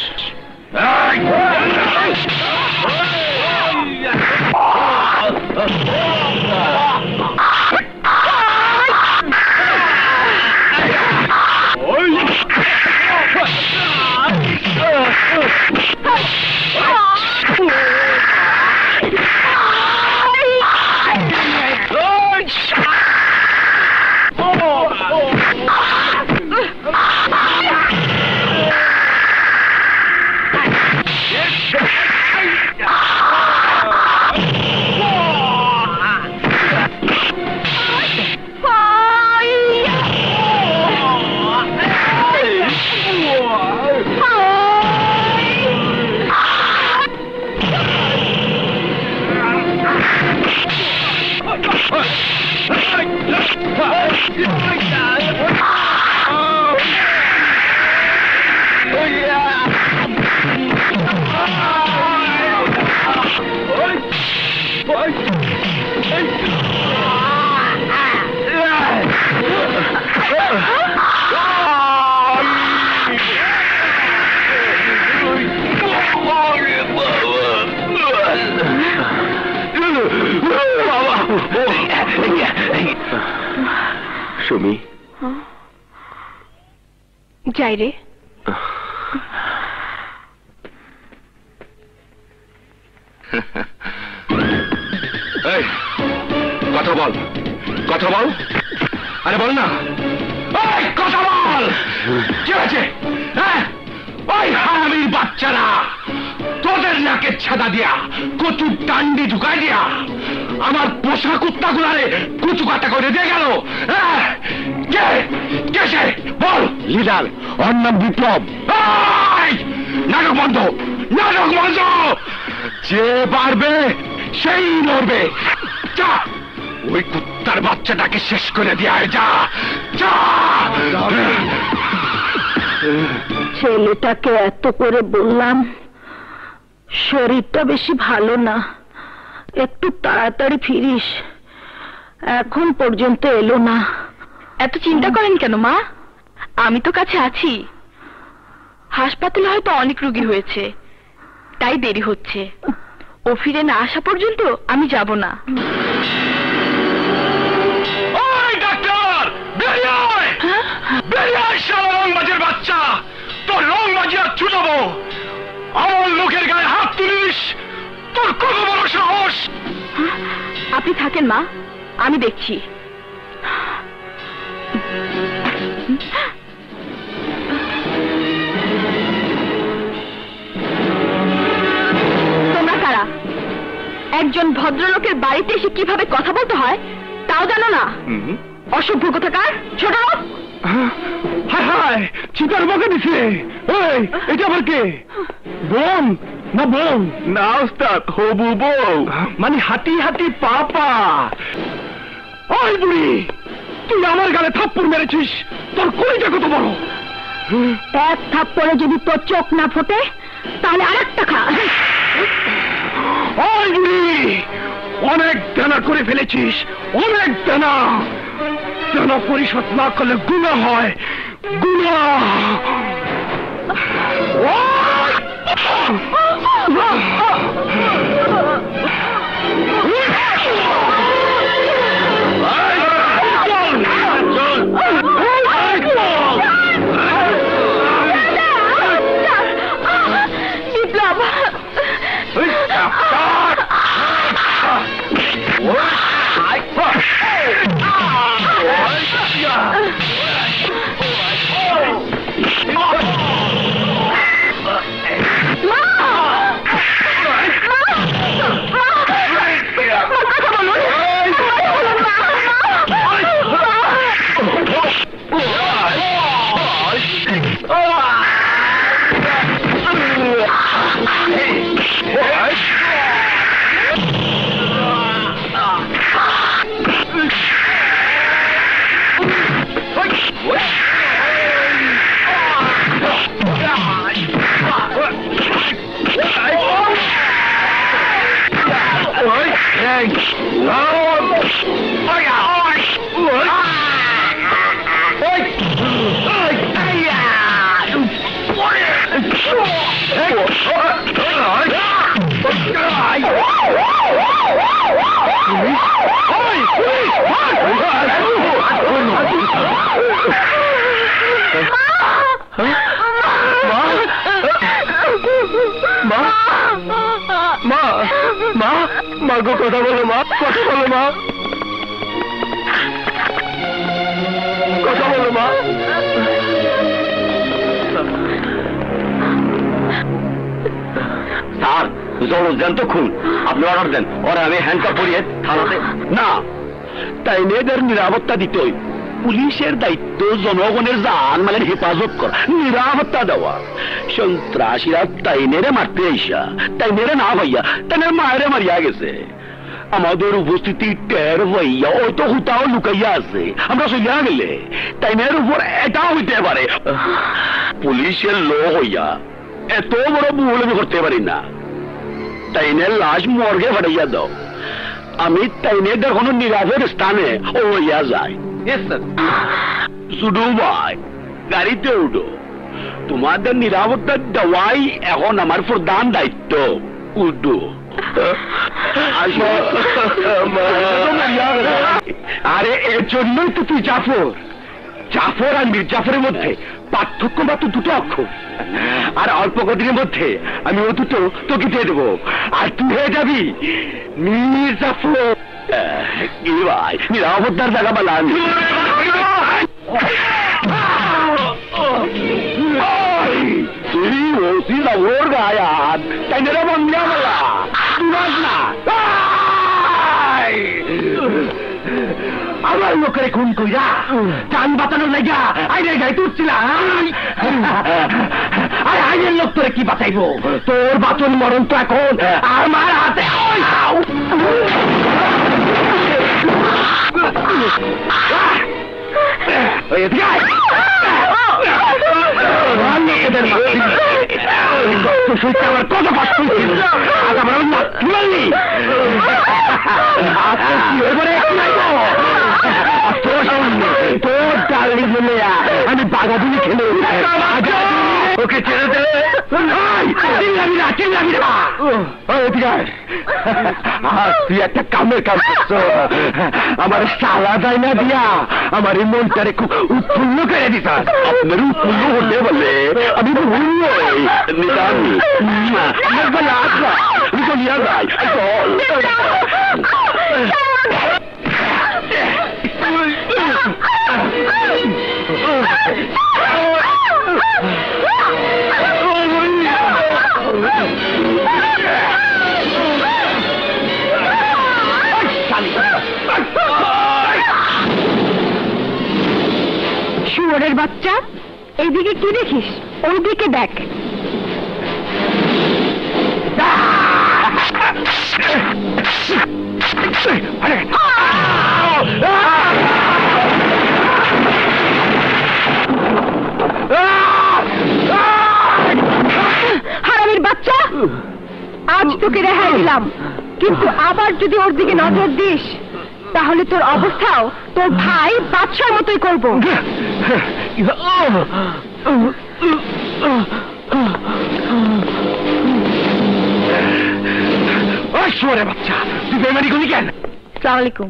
সুমি, যাই রে। কথা বল, কথা বল। আরে বল না, কথা বল। কি হয়েছে? ওই হারামির বাচ্চারা তোদের নাকে ছাদা দিয়া, কচুর ডান্ডি ঢুকাই দিয়া আমার পোষা কুত্তা গুলারে কুচু কাটা করে দিয়ে গেল। কে সে? বল। লিডার, ওর নাম বিপ্লব। নাটক বন্ধ, নাটক বন্ধ। যে পারবে সেই লড়বে। যা, ওই কুত্তার বাচ্চাটাকে শেষ করে দিয়ে যা। ছেলেটাকে এত করে বললাম, শরীরটা বেশি ভালো না, একটু তাড়াতাড়ি ফিরিস। এখন পর্যন্ত এলো না। এত চিন্তা করেন কেন মা? আমি তো কাছে আছি। হাসপাতালে হয়তো অনেক রোগী হয়েছে, তাই দেরি হচ্ছে। ও ফিরে না আসা পর্যন্ত আমি যাব না। ওই ডাক্তার, বেরিয়ে আয়! বেরিয়ে আয় শালা রংবাজের বাচ্চা! তোর রংবাজি আর ছুটাবো। আমার লোকের গায়ে হাত তুলিস, তোর কত বড় সাহস! আপনি থাকেন মা, আমি দেখছি। তোমরা কারা? একজন ভদ্রলোকের বাড়িতে এসে কিভাবে কথা বলতে হয় তাও জানো না? অসভ্য কোথাকার ছোট লোক! হায় হায়, চিতার বকে দিছে। এটা আবার কে? বোন না বোন? না ওস্তাদ, হবু বউ। মানে হাতি হাতি পাপা। ওই বুড়ি, তুই আমার গালে থাপ্পড় মেরেছিস, তোর কলিজা কত বড়! এক থাপ্পড়ে যদি তোর চোখ না ফোটে তাহলে আরেকটা খা। ওই বুড়ি, অনেক দানা করে ফেলেছিস, অনেক দানা। দানা পরিশোধ না করলে গুনাহ হয়, গুনাহ। মাগো কথা বলো মা, কথা বলো মা, কথা বলো মা। স্যার, জলজ্যান্ত খুন, আপনি অর্ডার দেন। ওরা আমি হ্যান্ডকাপ পরিয়ে থানাতে। না, তাই মেয়েদের নিরাপত্তা দিতেই পুলিশের দায়িত্ব জনগণের জানমালের হেফাজত করা, নিরাপত্তা দেওয়া। সন্ত্রাসীরা তাই নেড়ে মারতে আইসা, তাই নেড়ে না ভাইয়া, তাই মায়েরে মারিয়া গেছে। আমাদের উপস্থিতি টের হইয়া ও তো হুতাও লুকাইয়া আছে, আমরা সইয়া গেলে তাইনের উপর এটা হইতে পারে। পুলিশের লোক হইয়া এত বড় ভুল আমি করতে পারি না। তাইনের লাশ মর্গে ফাটাইয়া দাও, আমি তাইনের কোনো নিরাপদ স্থানে ও হইয়া যায়। শুধু ভাই গাড়িতে উঠো, তোমাদের নিরাপত্তা দেওয়াই এখন আমার প্রধান দায়িত্ব। উঠো। আরে এর জন্যই তো তুই জাফর। জাফর আর মির্জাফরের মধ্যে পার্থক্য মাত্র দুটো অক্ষর, আর অল্প কদিনের মধ্যে আমি ও দুটো তোকে দিয়ে দেবো, আর তুই হয়ে যাবি মির্জাফর। কি ভাই নিরাপত্তার জায়গা বলা আমি তুই ওসি ওর গায়াত তাই নেরা বন্ধা বলা না। আমার লোকের খুন কইরা টান বাঁচানো লাগা আইনে গাই তুলছিলাম। আর আইনের লোক তোরে কি বাঁচাইবো? তোর বাঁচন মরণ তো এখন আমার হাতে। আমার কত কষ্ট তোর ডালি বলে আমি বাগাদুলি খেলে ওকে ছেড়ে দে। তুই একটা কামের কাম করছো, আমার সালা যায় না দিয়া আমার এই মনটারে খুব উৎফুল্ল করে দিস। আপনার উৎফুল্ল হতে বলে আমি ভুল নই নিজামি নিয়া যাই। শুয়োরের বাচ্চা, এইদিকে কি দেখিস? ওইদিকে দেখ। হারামির বাচ্চা, আজ তোকে রেহাই দিলাম, কিন্তু আবার যদি ওর দিকে নজর দিস তাহলে তোর অবস্থাও তোর ভাই বাদশার মতোই করবো। শুয়োরের বাচ্চা, তুই বেমানি করলি কেন? আসসালামু আলাইকুম।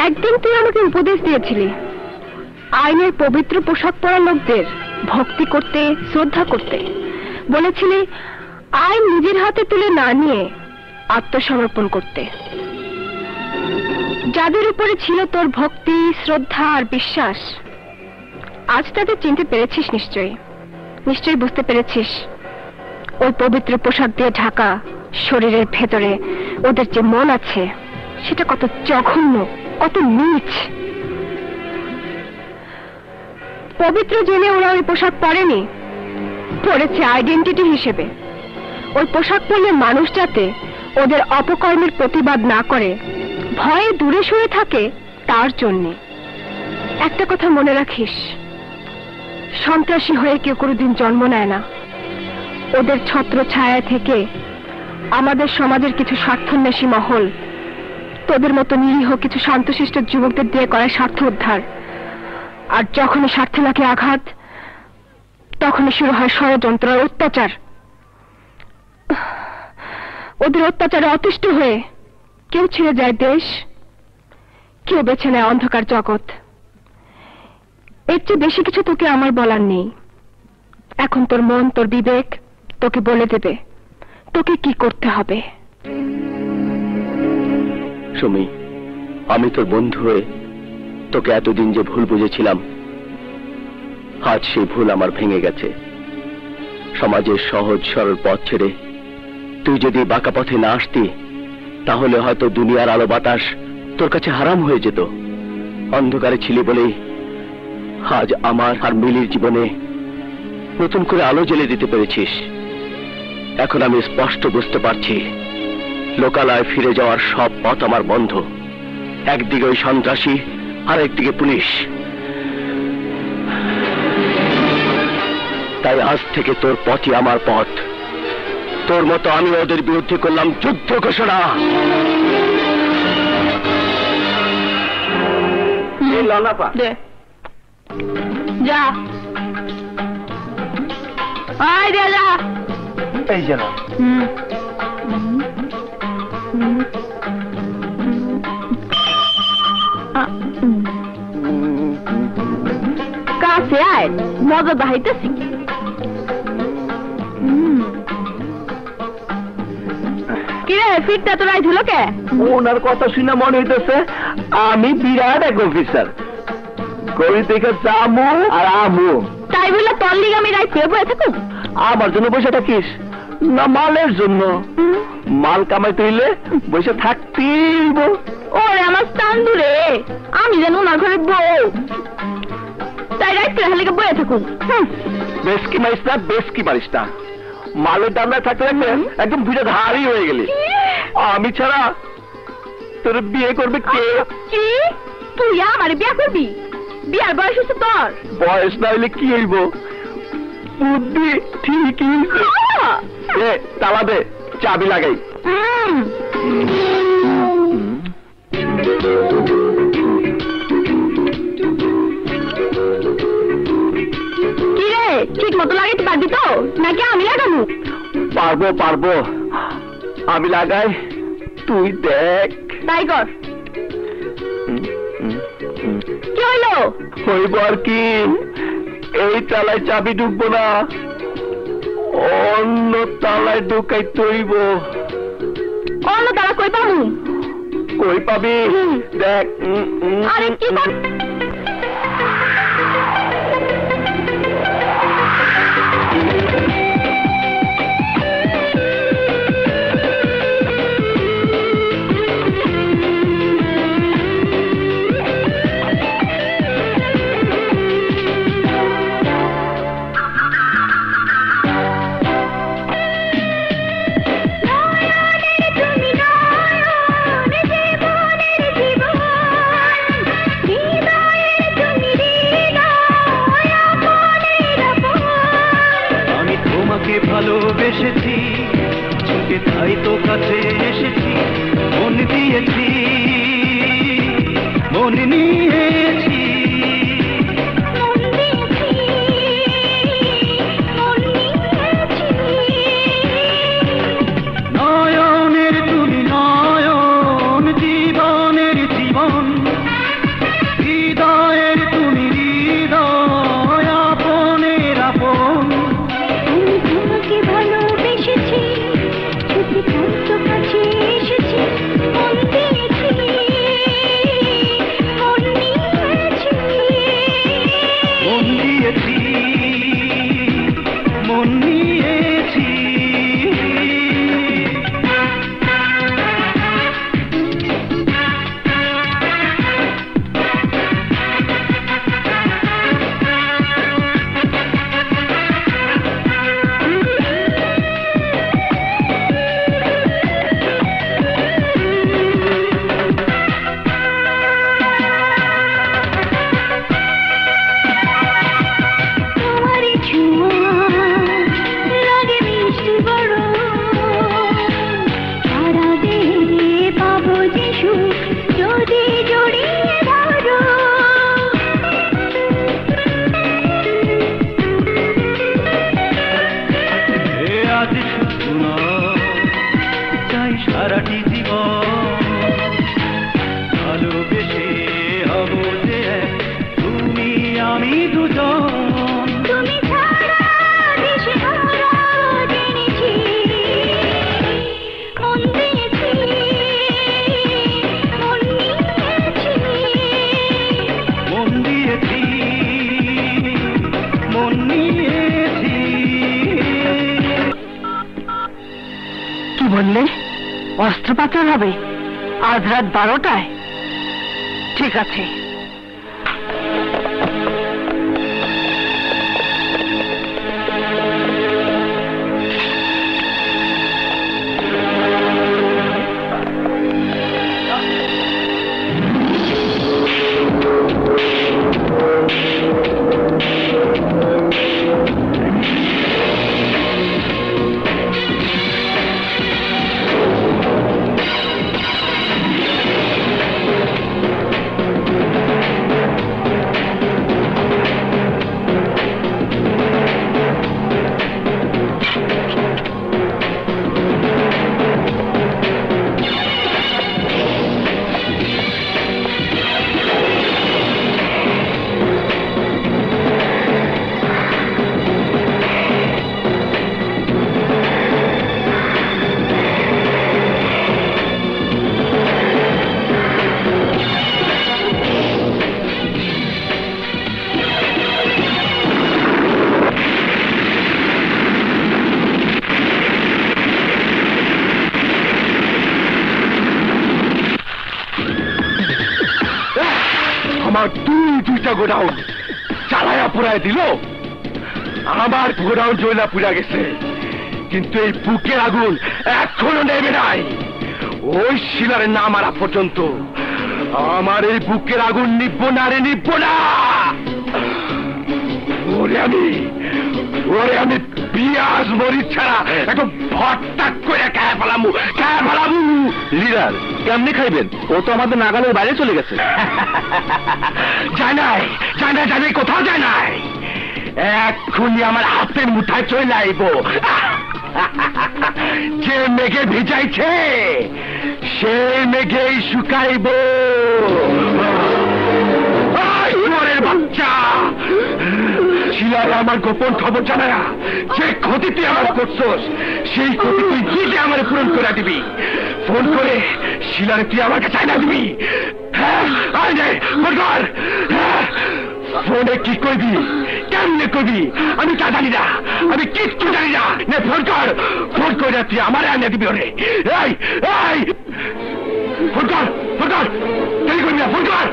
একদিন তুই আমাকে উপদেশ দিয়েছিলি আইনের পবিত্র পোশাক পরা লোকদের ভক্তি করতে, শ্রদ্ধা করতে। বলেছিলি আইন নিজের হাতে তুলে না নিয়ে আত্মসমর্পণ করতে। যাদের উপরে ছিল তোর ভক্তি, শ্রদ্ধা আর বিশ্বাস, আজ তাদের চিনতে পেরেছিস নিশ্চয়ই। নিশ্চয়ই বুঝতে পেরেছিস ওই পবিত্র পোশাক দিয়ে ঢাকা শরীরের ভেতরে ওদের যে মন আছে সেটা কত জঘন্য, কত নীচ। পবিত্র জেনে ওরা ওই পোশাক পরেনি, পরেছে আইডেন্টিটি হিসেবে। ওই পোশাক পরলে মানুষ যাতে ওদের অপকর্মের প্রতিবাদ না করে, ভয়ে দূরে সরে থাকে, তার জন্যে। একটা কথা মনে রাখিস, সন্ত্রাসী হয়ে কেউ কোনোদিন জন্ম নেয় না। ওদের ছত্র ছায়া থেকে আমাদের সমাজের কিছু স্বার্থান্বেষী মহল তোদের মতো নিরীহ কিছু শান্তশিষ্ট যুবকদের দিয়ে করে স্বার্থ উদ্ধার। আর যখনই স্বার্থে লাগে আঘাত, তখনই শুরু হয় ষড়যন্ত্র আর অত্যাচার। ওদের অত্যাচারে অতিষ্ঠ হয়ে কেউ ছেড়ে যায় দেশ, কেউ বেছে নেয় অন্ধকার জগৎ। এর চেয়ে বেশি কিছু তোকে আমার বলার নেই। এখন তোর মন, তোর বিবেক তোকে বলে দেবে তোকে কি করতে হবে। সুমি, আমি তোর বন্ধু হয়ে তোকে এতদিন যে ভুল বুঝেছিলাম, আজ সেই ভুল আমার ভেঙে গেছে। সমাজের সহজ সরল পথ ছেড়ে তুই যদি বাঁকা পথে না আসতি, তাহলে হয়তো দুনিয়ার আলো বাতাস তোর কাছে হারাম হয়ে যেত। অন্ধকারে ছিলি বলেই আজ আমার আর মিলির জীবনে নতুন করে আলো জ্বেলে দিতে পেরেছিস। এখন আমি স্পষ্ট বুঝতে পারছি, লোকালয়ে ফিরে যাওয়ার সব পথ আমার বন্ধ। একদিকে ওই সন্ত্রাসী, আর একদিকে পুলিশ। তাই আজ থেকে তোর পথই আমার পথ। তোর মতো আমি ওদের বিরুদ্ধে করলাম যুদ্ধ ঘোষণা। যা আয় দে যা। এই যে না, কাছে আয়, মজা দেখাইতেছি। কিরে ফিরতে তো রাইট হলো কে? ওনার কথা শুনে মনে হইতেছে আমি বিরাট এক অফিসার। কবি থেকে চামু আর আমু। তাই বলে তোর লিগে আমি রাইট পেয়ে বসে থাকুম? আমার জন্য বসে থাকিস না মালের জন্য? মাল কামাই তৈলে বসে থাকতেই। ওরে আমার চান্দুরে, আমি যেন ওনার ঘরে বউ, তাই রাইট পেয়ে লিগে বসে থাকুম। বেশ কি মারিস না, বেশ কি মারিস না। মালের দাম না থাকতে থাকতে একদম বিরাট হারি হয়ে গেলি। আমি ছাড়া তোর বিয়ে করবে কে? কি তুই আমারে বিয়ে করবি? বিয়ার বয়স হচ্ছে তোর? বয়স না হইলে কি হইব, বুদ্ধি ঠিকই। তালা দে, চাবি লাগাই। কি রে, ঠিক মতো লাগাইতে পারবি তো নাকি আমি লাগাবো? পারবো পারবো, আমি লাগাই, তুই দেখ। তাই কর। কি হইলো? হইব আর কি, এই তালায় চাবি ঢুকবো না, অন্য তালায় ঢুকাই তৈব। অন্য তালা কই পাবো? কই পাবি দেখ। আরে কি কর? ভালোবেসেছি, চোখে তাই তো কাছে এসেছি, মন দিয়েছি, মন নিয়েছি। নয়নের তুমি নয়ন, জীবনের জীবন, হৃদয়ের তুমি হৃদয়, আপনের আপন। কাছে এসেছি, মন দিয়েছি, মন বাচ্চা পাচার হবে আজ রাত 12টায়? ঠিক আছে। আমার দুইটা গোডাউন চালায়া পুরায় দিল। আমার গোডাউন জয়লা পুরা গেছে, কিন্তু এই বুকের আগুন এখনো নেবে নাই। ওই শিলারে না মারা পর্যন্ত আমার এই বুকের আগুন নিবব না রে, নিবব না। ওরে আমি পিঁয়াজ মরিচ ছাড়া একটু ভর্তা করে খায় ফেলামু। লিডার কেমনি খাইবেন? ও তো আমাদের নাগালের বাইরে চলে গেছে। যায় নাই, কোথাও যায় নাই। এক্ষুনি আমার হাতের মুঠায় চলে আইব। যে মেঘে ভিজাইছে সেই মেঘেই শুকাইব। বাচ্চা শিলার আমার গোপন খবর জানায়া যে ক্ষতি তুই আমার করছস, সেই ক্ষতি তুই নিজে আমার পূরণ করে দিবি। ফোন করে শিলারে তুই আমার কাছে আইনা দিবি। হ্যাঁ ফোন কর। ফোনে কি করবি, কেমনে করবি আমি তা জানি না, আমি কিচ্ছু জানি না। ফোন করে তুই আমার আইনা দিবি। ওরে ফোন কর, দেরি করবি না, ফোন কর।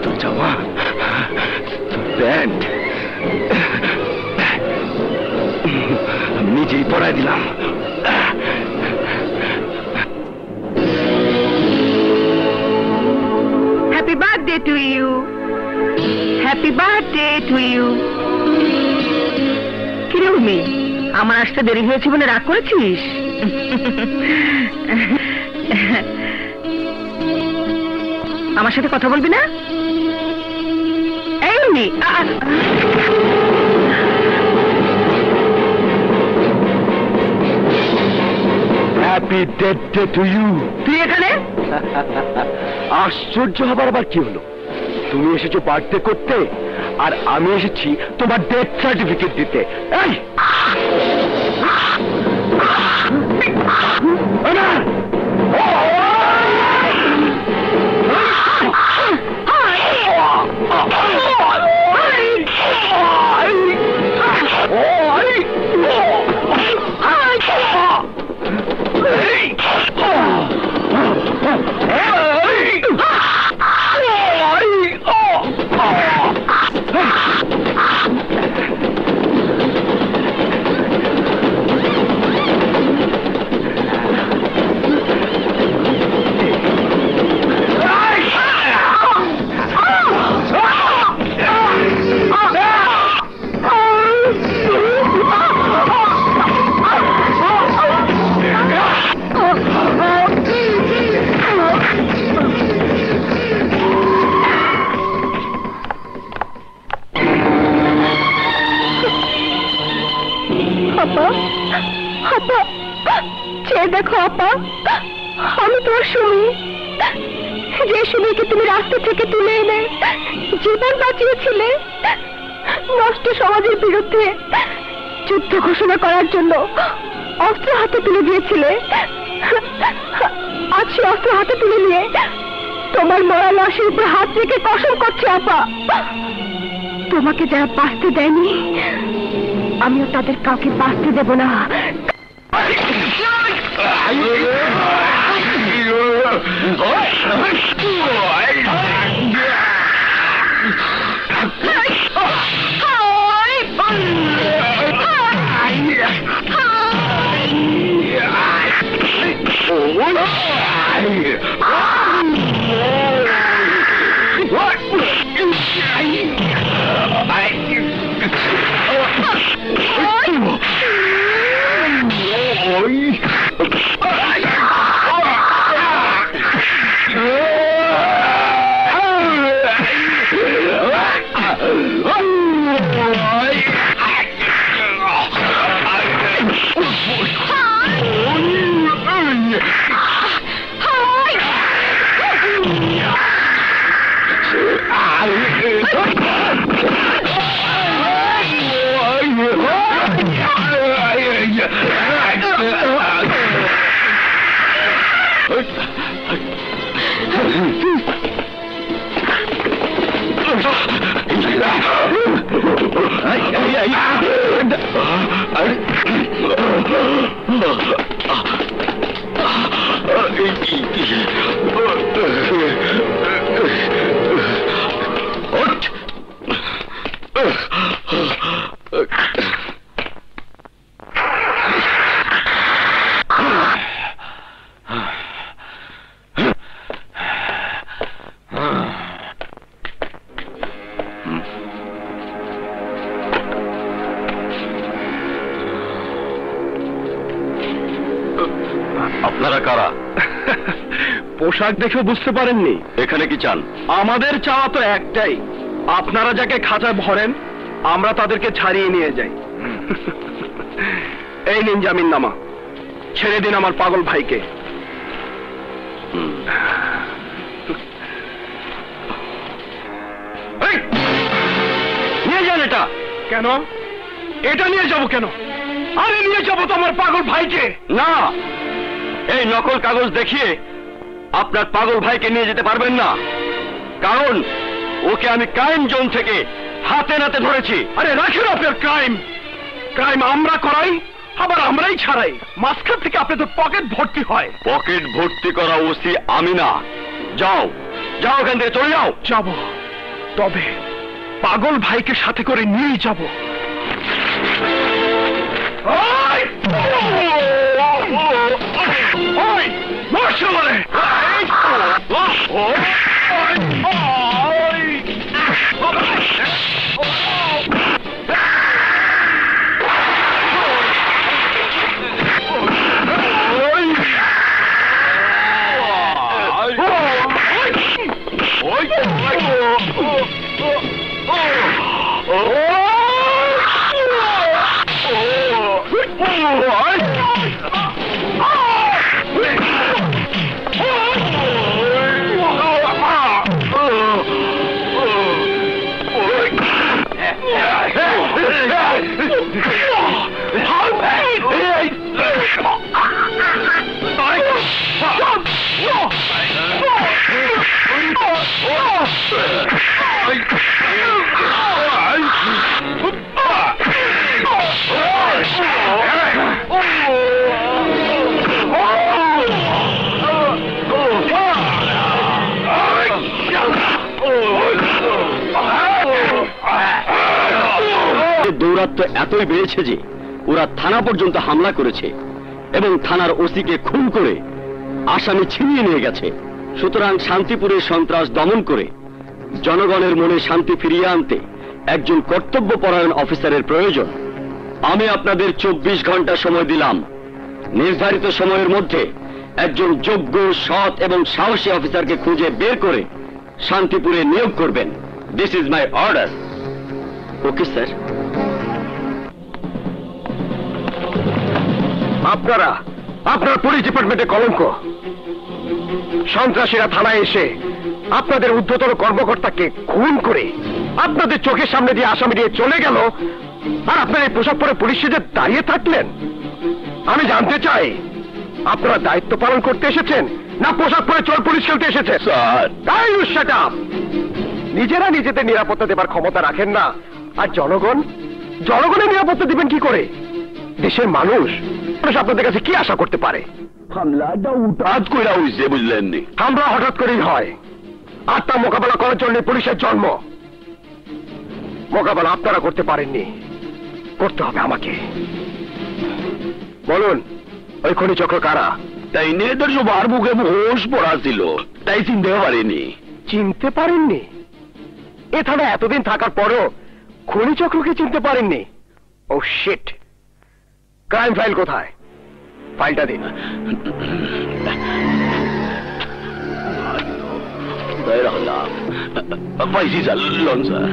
তোর জামা, তোর প্যান্ট আমি নিজেই পরাই দিলাম। Happy birthday to you, happy birthday to you. কিরে উর্মি, আমার আসতে দেরি হয়েছে বলে রাগ করেছিস? আমার সাথে কথা বলবি না? এই Urmi, happy birthday to you. তুই এখানে? আশ্চর্য হবার আবার কি হলো? তুমি এসেছো বার্থডে করতে, আর আমি এসেছি তোমার ডেথ সার্টিফিকেট দিতে। এই দেখো আপা, আমি তোমার সুমি, যে সুমিকে তুমি রাস্তা থেকে তুলে এনে জীবন বাঁচিয়েছিলে, নষ্ট সমাজের বিরুদ্ধে যুদ্ধ ঘোষণা করার জন্য অস্ত্র হাতে তুলে দিয়েছিলে। আজ সে অস্ত্র হাতে তুলে নিয়ে তোমার মরা লাশের উপর হাত রেখে কসম করছে আপা, তোমাকে যারা বাঁচতে দেয়নি, আমিও তাদের কাউকে বাঁচতে দেব না। আপনারা কারা? পোশাক দেখে বুঝতে পারেননি? এখানে কি চান? আমাদের চাওয়া তো একটাই, আপনারা যাকে খাঁচায় ভরেন আমরা তাদেরকে ছাড়িয়ে নিয়ে যাই। এই নিন জামিননামা, ছেড়ে দিন আমার পাগল ভাইকে। এই, নিয়ে যান এটা। কেন? এটা নিয়ে যাব কেন? আরে নিয়ে যাবো তো আমার পাগল ভাইকে। না, এই নকল কাগজ দেখিয়ে আপনার পাগল ভাইকে নিয়ে যেতে পারবেন না, কারণ ওকে আমি ক্রাইম জোন থেকে হাতে নাতে ধরেছি। আরে রাখেন আপনার ক্রাইম। ক্রাইম আমরা করাই, আবার আমরাই ছাড়াই। মাঝখান থেকে আপনাদের পকেট ভর্তি হয়। পকেট ভর্তি করা ওসি আমি না। যাও যাও, এখান থেকে চলে যাও। যাব, তবে পাগল ভাইকে সাথে করে নিয়ে যাব। দৌরাত্ম্য এতই বেড়েছে যে ওরা থানা পর্যন্ত হামলা করেছে এবং থানার ওসিকে খুন করে আসামি ছিনিয়ে নিয়ে গেছে। সুতরাং শান্তিপুরের সন্ত্রাস দমন করে জনগণের মনে শান্তি ফিরিয়ে আনতে একজন কর্তব্যপরায়ণ অফিসারের প্রয়োজন। আমি আপনাদের 24 ঘন্টা সময় দিলাম। নির্ধারিত সময়ের মধ্যে একজন যোগ্য, সৎ এবং সাহসী অফিসারকে খুঁজে বের করে শান্তিপুরে নিয়োগ করবেন। This is my order. Okay sir. আপনার পুলিশ ডিপার্টমেন্টে কলঙ্ক। সন্ত্রাসীরা থানায় এসে আপনাদের ঊর্ধ্বতন কর্মকর্তাকে খুন করে আপনাদের চোখের সামনে দিয়ে আসামি দিয়ে চলে গেল, আর আপনার এই পোশাক পরে পুলিশ সেজে দাঁড়িয়ে থাকলেন। আমি জানতে চাই, আপনারা দায়িত্ব পালন করতে এসেছেন না পোশাক পরে চোর পুলিশ খেলতে এসেছেন? স্যার, তাই শাট আপ। নিজেরা নিজেদের নিরাপত্তা দেবার ক্ষমতা রাখেন না, আর জনগণের নিরাপত্তা দিবেন কি করে? দেশের মানুষ আপনাদের কাছে কি আশা করতে পারে? হামলাটা উঠাত কইরা হইছে, বুঝলেন নি? হামলা হঠাৎ করেই হয়, আর তা মোকাবেলা করার জন্য পুলিশের জন্ম। মোকাবেলা আপনারা করতে পারেননি, করতে হবে আমাকে। বলুন, ওই খনি চক্র কারা? তাই নিয়ে তো সবার মুখে হোস পড়া ছিল, তাই চিনতে পারিনি। চিনতে পারেননি? এ থানা এতদিন থাকার পরও খনি চক্রকে চিনতে পারেননি? ও শিট! ক্রাইম ফাইল কোথায়? ফাইলটা দিন। পাইছি স্যার, লন স্যার।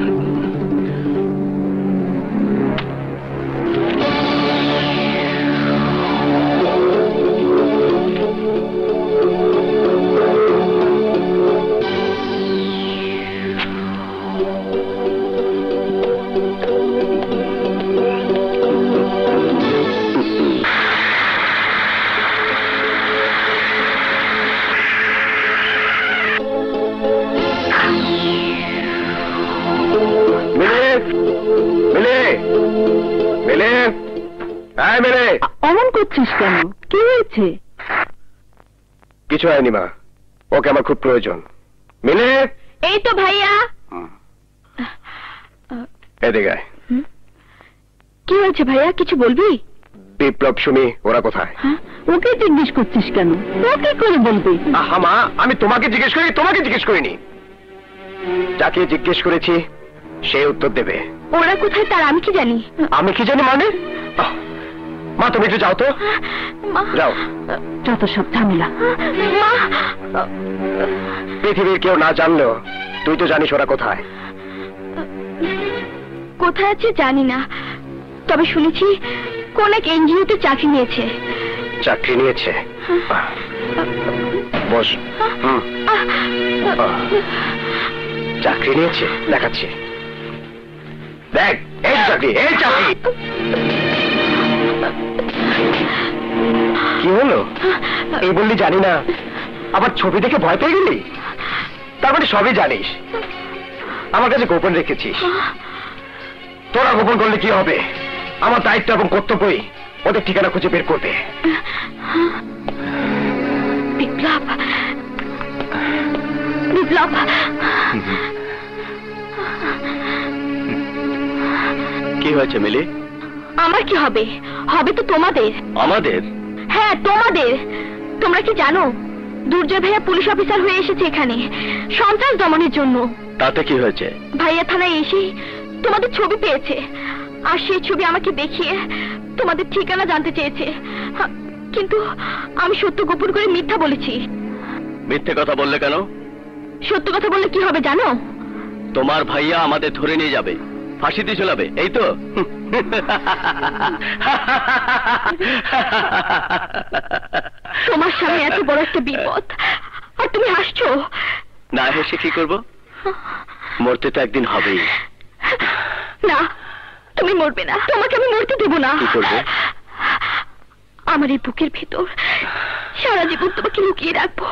অমন করছিস কেন? কি হয়েছে? কিছু হয়নি মা, ওকে আমার খুব প্রয়োজন। মিলে এই তো ভাইয়া। এদিকে আয়। কি হয়েছে ভাইয়া, কিছু বলবি? বিপ্লব, সুমি ওরা কোথায়? ওকে জিজ্ঞেস করছিস কেন? ও কি করে বলবি? আহা মা, আমি তোমাকে জিজ্ঞেস করি, তোমাকে জিজ্ঞেস করিনি। যাকে জিজ্ঞেস করেছি সে উত্তর দেবে। ওরা কোথায় তার আমি কি জানি? আমি কি জানি মানে? মা তুমি একটু যাও তো, যাও। যত সব ঝামেলা। পৃথিবীর কেউ না জানলেও তুই তো জানিস ওরা কোথায়। কোথায় আছে জানি না, তবে শুনেছি কোন এক এনজিওতে চাকরি নিয়েছে। চাকরি নিয়েছে? বস। চাকরি নিয়েছে, দেখাচ্ছি। দেখ, এই চাকরি, এই চাকরি। কি হলো? এই বললি জানি না, আবার ছবি দেখে ভয় পেয়ে গেলি? তার মানে সবই জানিস, আমার কাছে গোপন রেখেছিস। তোরা গোপন করলে কি হবে? আমার দায়িত্ব এবং কর্তব্যই ওদের ঠিকানা খুঁজে বের করবে। বিপ্লব, বিপ্লব। কি হয়েছে মিলি? আমার কি হবে? হবে তো তোমাদের। আমাদের? হ্যাঁ তোমাদের। তোমরা কি জানো দুর্জয় ভাইয়া পুলিশ অফিসার হয়ে এসেছে এখানে সন্ত্রাস দমনের জন্য। তাতে কি হয়েছে? ভাইয়া থানায় এসে তোমাদের ছবি পেয়েছে, আর সেই ছবি আমাকে দেখিয়ে তোমাদের ঠিকানা জানতে চেয়েছে, কিন্তু আমি সত্য গোপন করে মিথ্যা বলেছি। মিথ্যে কথা বললে কেন? সত্য কথা বললে কি হবে জানো? তোমার ভাইয়া আমাদের ধরে নিয়ে যাবে, ফাঁসিতে ঝোলাবে, এই তো? তোমার সামনে এত বড় একটা বিপদ আর তুমি হাসছো। না হেসে কি করব? মরতে তো একদিন হবেই। না, তুমি মরবে না, তোমাকে আমি মরতে দেব না। কি করবে? আমার এই বুকের ভেতর সারা জীবন তোমাকে লুকিয়ে রাখবো।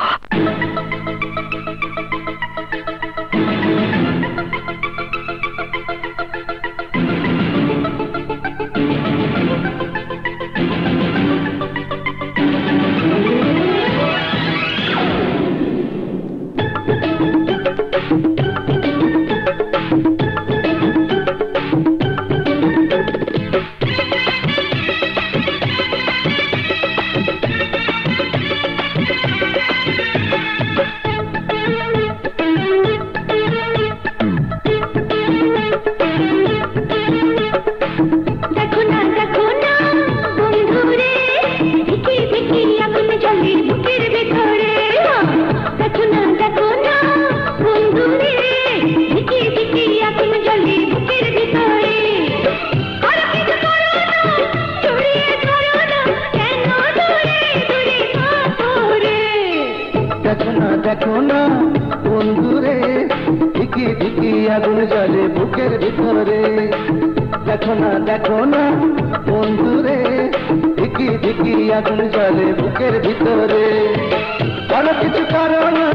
দেখো না বন্ধুরে, ধিকি ধিকি আগুন জ্বলে বুকের ভিতরে। দেখো না বন্ধুরে, ধিকি ধিকি আগুন জ্বলে বুকের ভিতরে। বলো কিছু করো না,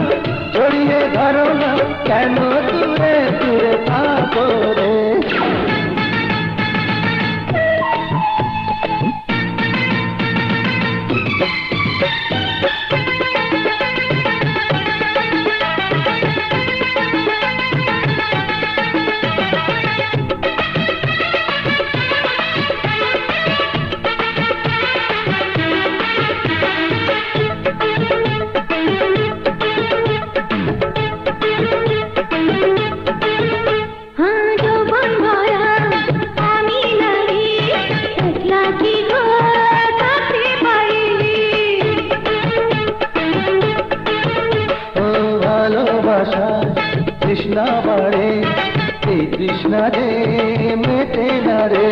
জড়িয়ে ধরো না কেন দূরে দূরে থাকো রে তৃষ্ণা বাড়ে এই তৃষ্ণা রে মেটে না রে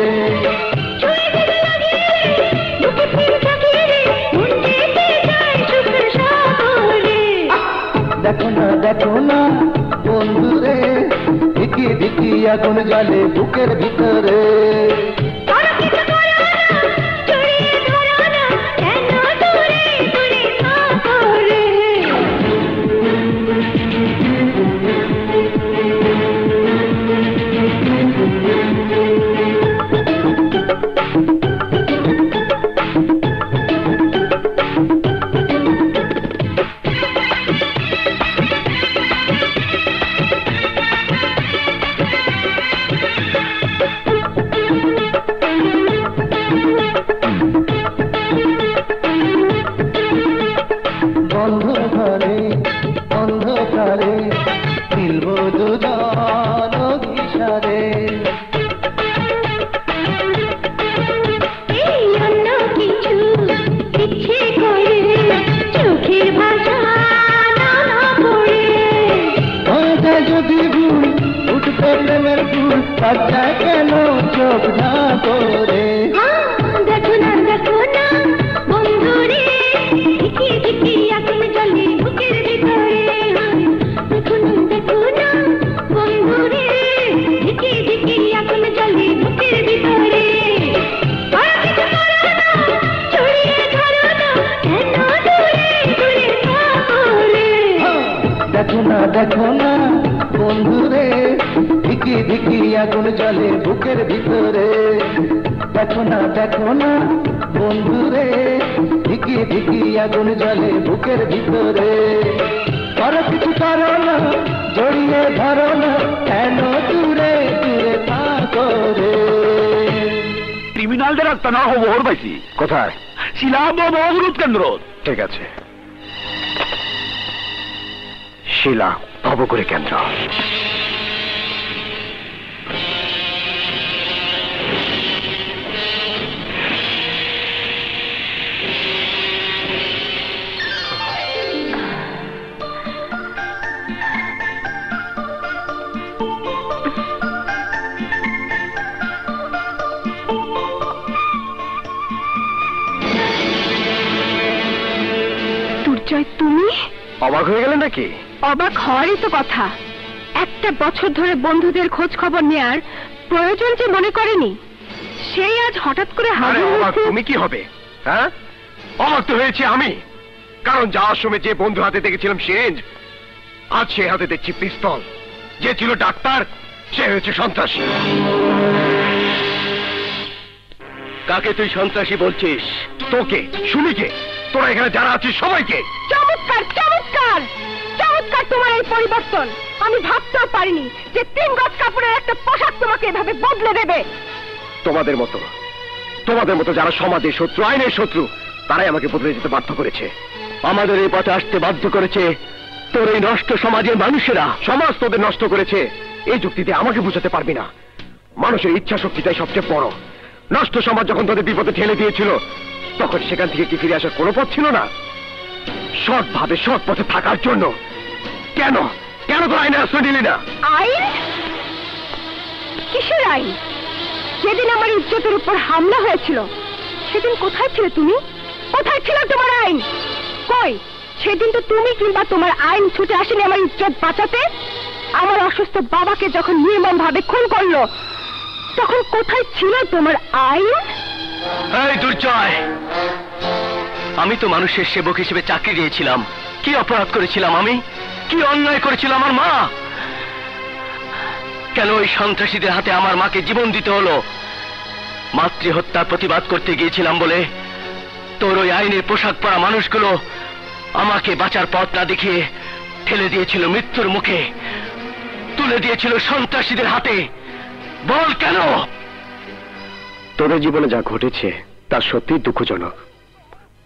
দেখো না বন্ধুরে ধিকি ধিকি আগুন জ্বলে বুকের ভিতরে অন্ধকারে মিলব দুজন অভিসারে যদি ভুল উঠবে প্রেমের ফুল বাচ্চা কেন চোখ ঢাকো রে দেখো না বন্ধুরে ধিকি ধিকি আগুন জ্বলে বুকের ভিতরে দেখো না বন্ধুরে ধিকি ধিকি আগুন জ্বলে বুকের ভিতরে দেখো না বন্ধুরে ধিকি ধিকি আগুন জ্বলে বুকের ভিতরে দেখো না বন্ধুরে ধিকি ধিকি আগুন জ্বলে বুকের ভিতরে করো কিছু করো না জড়িয়ে ধরো না কেন দূরে দূরে থাকো রে ক্রিমিনালদের রাস্তা না হবো ওর পাইছি কোথায়? শিলাব অবরোধ কেন্দ্র। ঠিক আছে, শিলা ভবগুড়ি কেন্দ্র। তুমি অবাক হয়ে গেলেন নাকি? অবাক হওয়ারই তো কথা। একটা বছর ধরে বন্ধুদের খোঁজ খবর নেয়ার প্রয়োজন যে মনে করেনি, সেই আজ হঠাৎ করে হাজির হয়েছে। তুমি কি হবে? হ্যাঁ, অবাক তো হয়েছে আমি, কারণ যাওয়ার সময় যে বন্ধু হাতে দেখেছিলাম সিরিঞ্জ, আজ সে হাতে দেখছি পিস্তল। যে ছিল ডাক্তার, সে হয়েছে সন্ত্রাসী। কাকে তুই সন্ত্রাসী বলছিস? তোকে, সুমিকে, তোরা এখানে যারা আছিস সবাইকে। চমৎকার চমৎকার চমৎকার তোমার এই পরিবর্তন। আমি ভাবতেও পারিনি যে 3 গজ কাপড়ের একটা পোশাক তোমাকে এভাবে বদলে দেবে। তোমাদের মতো যারা সমাজের শত্রু, আইনের শত্রু, তারাই আমাকে বদলে যেতে বাধ্য করেছে। আমাদের এই পথে আসতে বাধ্য করেছে তোর এই নষ্ট সমাজের মানুষেরা। সমাজ তোদের নষ্ট করেছে, এই যুক্তিতে আমাকে বুঝাতে পারবি না। মানুষের ইচ্ছা শক্তিটাই সবচেয়ে বড়। নষ্ট সমাজ যখন তোদের বিপদে ঠেলে দিয়েছিল, তখন সেখান থেকে কি ফিরে আসার কোনো পথ ছিল না? সৎভাবে সৎ পথে থাকার জন্য কেন তোর আইনে আশ্রয় নিলি না? আইন? কিসের আইন? যেদিন আমার ইজ্জতের উপর হামলা হয়েছিল, সেদিন কোথায় ছিলে তুমি? কোথায় ছিল তোমার আইন? কই, সেদিন তো তুমি কিংবা তোমার আইন ছুটে আসেনি আমার ইজ্জত বাঁচাতে। আমার অসুস্থ বাবাকে যখন নির্মম ভাবে খুন করলো, তখন কোথায় ছিল তোমার আইন? এই দুর্জয়, আমি তো মানুষের সেবক হিসেবে চাকরি দিয়েছিলাম। কি অপরাধ করেছিলাম আমি? কি অন্যায় করেছিল আমার মা? কেন ওই সন্ত্রাসীদের হাতে আমার মাকে জীবন দিতে হলো? মাতৃহত্যার প্রতিবাদ করতে গিয়েছিলাম বলে তোর ওই আইনের পোশাক পরা মানুষগুলো আমাকে বাঁচার পথ না দেখিয়ে ঠেলে দিয়েছিল মৃত্যুর মুখে, তুলে দিয়েছিল সন্ত্রাসীদের হাতে। বল কেন? তোদের জীবনে যা ঘটেছে তা সত্যিই দুঃখজনক।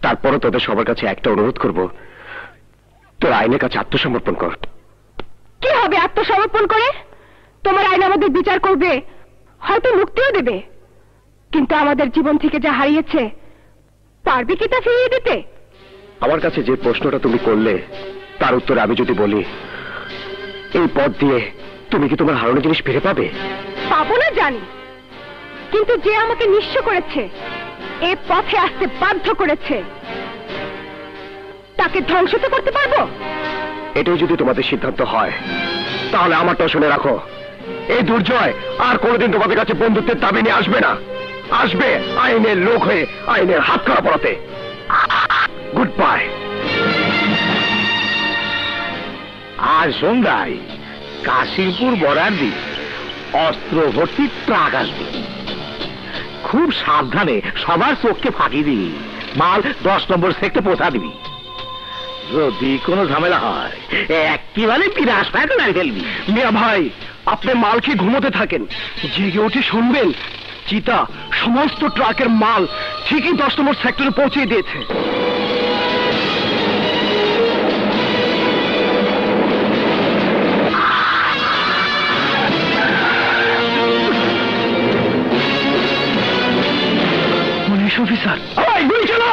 তারপরও তোদের সবার কাছে একটা অনুরোধ করব, তোর আইনের কাছে আত্মসমর্পণ কর। কি হবে আত্মসমর্পণ করে? তোমার আইন আমাদের বিচার করবে, হয়তো মুক্তিও দেবে, কিন্তু আমাদের জীবন থেকে যা হারিয়েছে পারবে কি তা ফিরিয়ে দিতে? আমার কাছে যে প্রশ্নটা তুমি করলে তার উত্তরে আমি যদি বলি, এই পথ দিয়ে তুমি কি তোমার হারানো জিনিস ফিরে পাবে? পাবো না জানি, কিন্তু যে আমাকে নিঃস্ব করেছে, এ পথে আসতে বাধ্য করেছে, তাকে ধ্বংস তো করতে পারবো? এটাই যদি তোমাদের সিদ্ধান্ত হয় তাহলে আমারটাও শুনে রাখো, এই দুর্জয় আর কোনোদিন তোমাদের কাছে বন্ধুত্বের দাবি নিয়ে আসবে না। আসবে আইনের লোক হয়ে আইনের হাত করা পড়াতে। Good bye. আর সন্ধ্যায় কাশিমপুর বরাদ্দি অস্ত্র ভর্তি ট্রাক আসবে। খুব সাবধানে সবার চোখকে ফাঁকি দিবি, মাল 10 নম্বর সেক্টরে পৌঁছা দিবি। যদি কোনো ঝামেলা হয় একেবারে বিনাশ পায় তো মেরে ফেলবি। মিয়া ভাই, আপনি মাল খেয়ে ঘুমোতে থাকেন, জেগে উঠে শুনবেন চিতা সমস্ত ট্রাকের মাল ঠিকই 10 নম্বর সেক্টরে পৌঁছে দিয়েছে। পুলিশ অফিসার, গুলি চালা!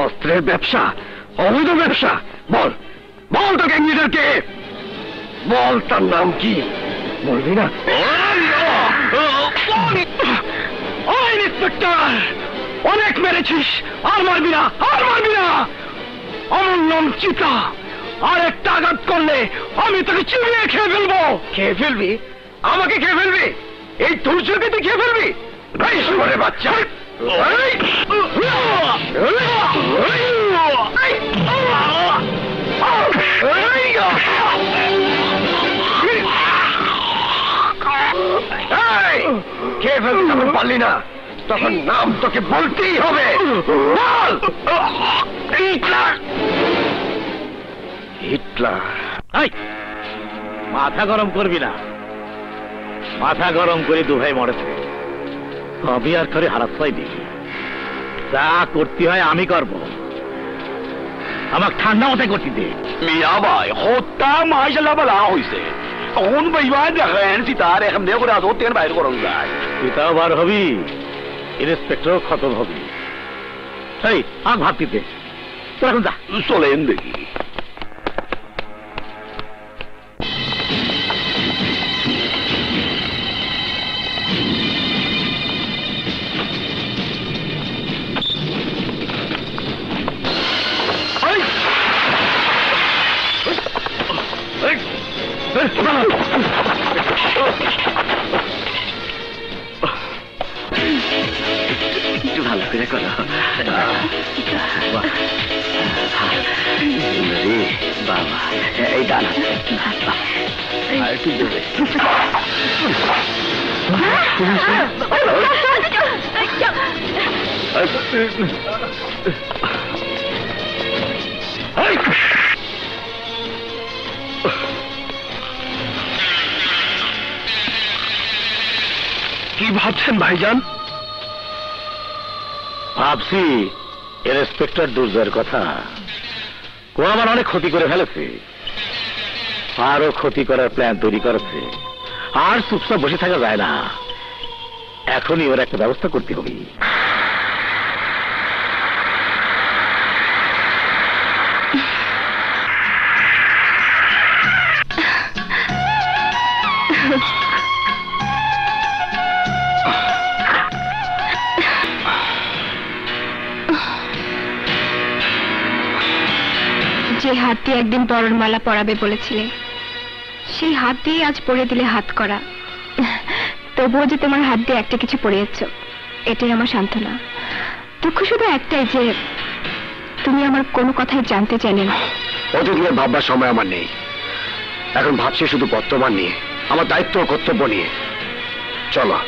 অস্ত্রের ব্যবসা, অবৈধ ব্যবসা। বল বল তো গ্যাং লিডার কে? বল তার নাম কি? বলবি না? ইন্সপেক্টর, অনেক মেরেছিস, আর মারবি না, আর মারবি না। আমার নাম চিতা, আর একটা আঘাত করলে আমি তোকে চিবিয়ে খেয়ে ফেলবো। খেয়ে ফেলবি? আমাকে খেয়ে ফেলবি? এই তুলসীকে তুই খেয়ে ফেলবি? ভাই শুয়ারের বাচ্চা! খেয়ে ফেলবি তখন পারলি না, তখন নাম তোকে বলতেই হবে। বল! হিটলার! হিটলার! মাথা গরম করবি না, মাথা গরম করে দুভাই মরেছে, আমি আর করে হারাত পাইনি। যা করতে হয় আমি করব, আমাকে ঠান্ডা মাথায় করতে দে। মিয়া ভাই, হত্যা মাশাআল্লাহ বলা হইছে। এখন বেইমান দেখেন সিতার এখন দিয়ে করে আসো তেল বাইরে করুন যায়। পিতাও বার হবি, ইন্সপেক্টরও খতম হবি। এই আগ ভাবতে দে, তোর এখন যা। চলেন দেখি। করে করো বাবা, এই ডান আর একটু জোরে। কি ভাবছেন ভাইজান? ভাবছি ইন্সপেক্টর দুর্জয়ের কথা। ও আমার অনেক ক্ষতি করে ফেলেছে, আরো ক্ষতি করার প্ল্যান তৈরি করেছে। আর চুপচাপ বসে থাকা যায় না, এখনই ওর একটা ব্যবস্থা করতে হবে। যে হাত দিয়ে একদিন বরণ মালা পরাবে বলেছিলে, সেই হাত দিয়ে আজ পরিয়ে দিলে হাত করা। তবুও যে তোমার হাত দিয়ে একটা কিছু পরিয়েছ, এটাই আমার সান্ত্বনা। দুঃখ শুধু একটাই যে তুমি আমার কোনো কথাই জানতে চাইলে না। অতীত নিয়ে ভাববার সময় আমার নেই, এখন ভাবছি শুধু বর্তমান নিয়ে, আমার দায়িত্ব ও কর্তব্য নিয়ে। চলো।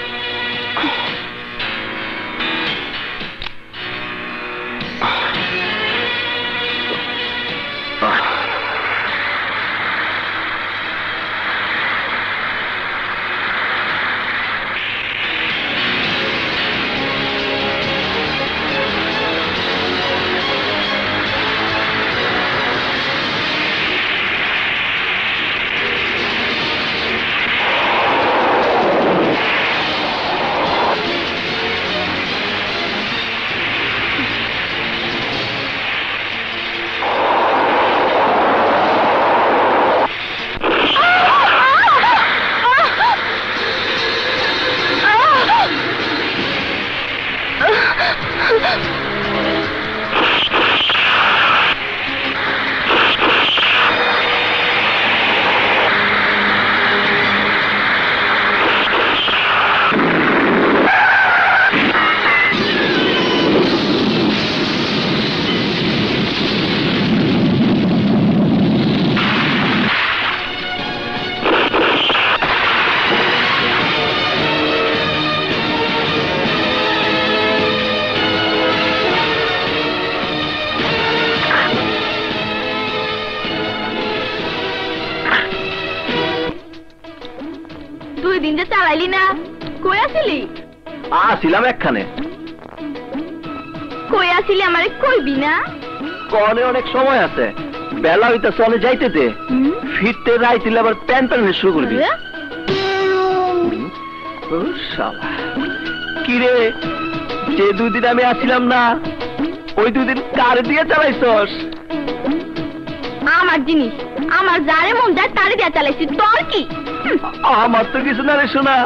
দিন যে চালাইলি না, কই আসিলি? আসিলাম একখানে। কই আসিলি আমারে কইবি না? কনে অনেক সময় আছে, বেলা হইতেছে, অনেক যাইতে ফিরতে রাইতিলে আবার প্যান প্যান শুরু করবি। কিরে, যে দুদিন আমি আসিলাম না, ওই দুদিন কার দিয়ে চালাইছস? আমার জিনিস, আমার যারে মন যায় তারে দিয়ে চালাইছি, তোর কি? আমার তো কিছু না রে শোনা,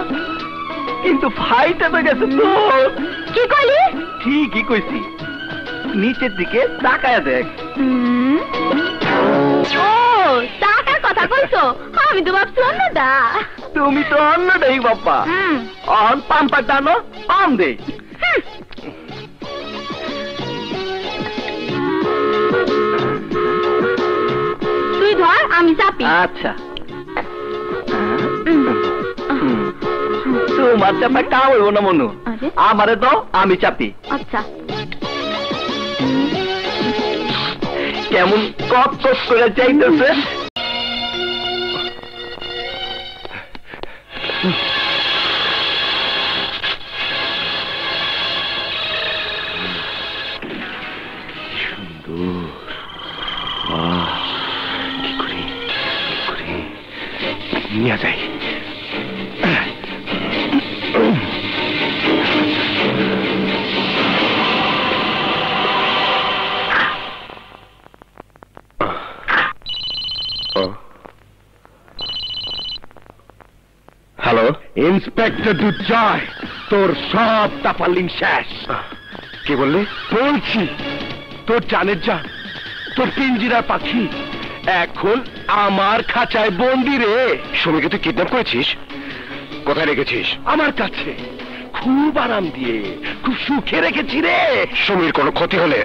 কিন্তু ফাইটা তো গেছে তোর। কি কইলি? ঠিকই কইছি, নিচের দিকে তাকায়া দেখ। ও টাকার কথা কইছো, আমি তো ভাবছি অন্যটা। তুমি তো অন্যটাই বাপ্পা। অন পাম্পার টানো, পাম দে। তুই ধর, আমি চাপি। আচ্ছা, তোমার চাপা কাম হইব না মনু, আমারে দাও, আমি চাপি। আচ্ছা। কেমন কপ কপ করে চাইতেছে। নিয়ে যাই। হ্যালো, ইন্সপেক্টর দুর্জয়, তোর সব টাপালিং শেষ। কি বললি? বলছি তোর জানের জান, তোর পিঞ্জিরার পাখি এখন আমার খাঁচায় বন্দি রে। সুমিকে তুই কিডন্যাপ করেছিস? কোথায় রেখেছিস? আমার কাছে, খুব আরাম দিয়ে, খুব সুখে রেখেছি রে। সমীর কোনো ক্ষতি হলে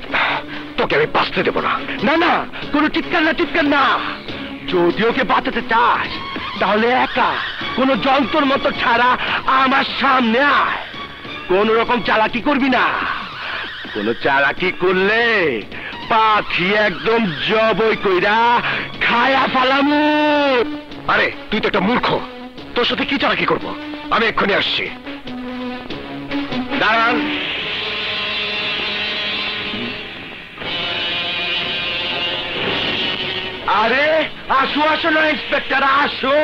তোকে আমি বাঁচতে দেবো না। না না, কোনো চিৎকার না। যদি ওকে বাঁচাতে চাস তাহলে একা কোনো যন্ত্র মতো ছাড়া আমার সামনে আয়। কোন রকম চালাকি করবি না। কোন চালাকি করলে পাখি একদম জবই কইরা খায়া ফালামু। আরে তুই তো একটা মূর্খ, তোর সাথে কি চালাকি করবো? আমি এক্ষুনি আসছি, দাঁড়ান। আরে আসো না ইন্সপেক্টর, আসো।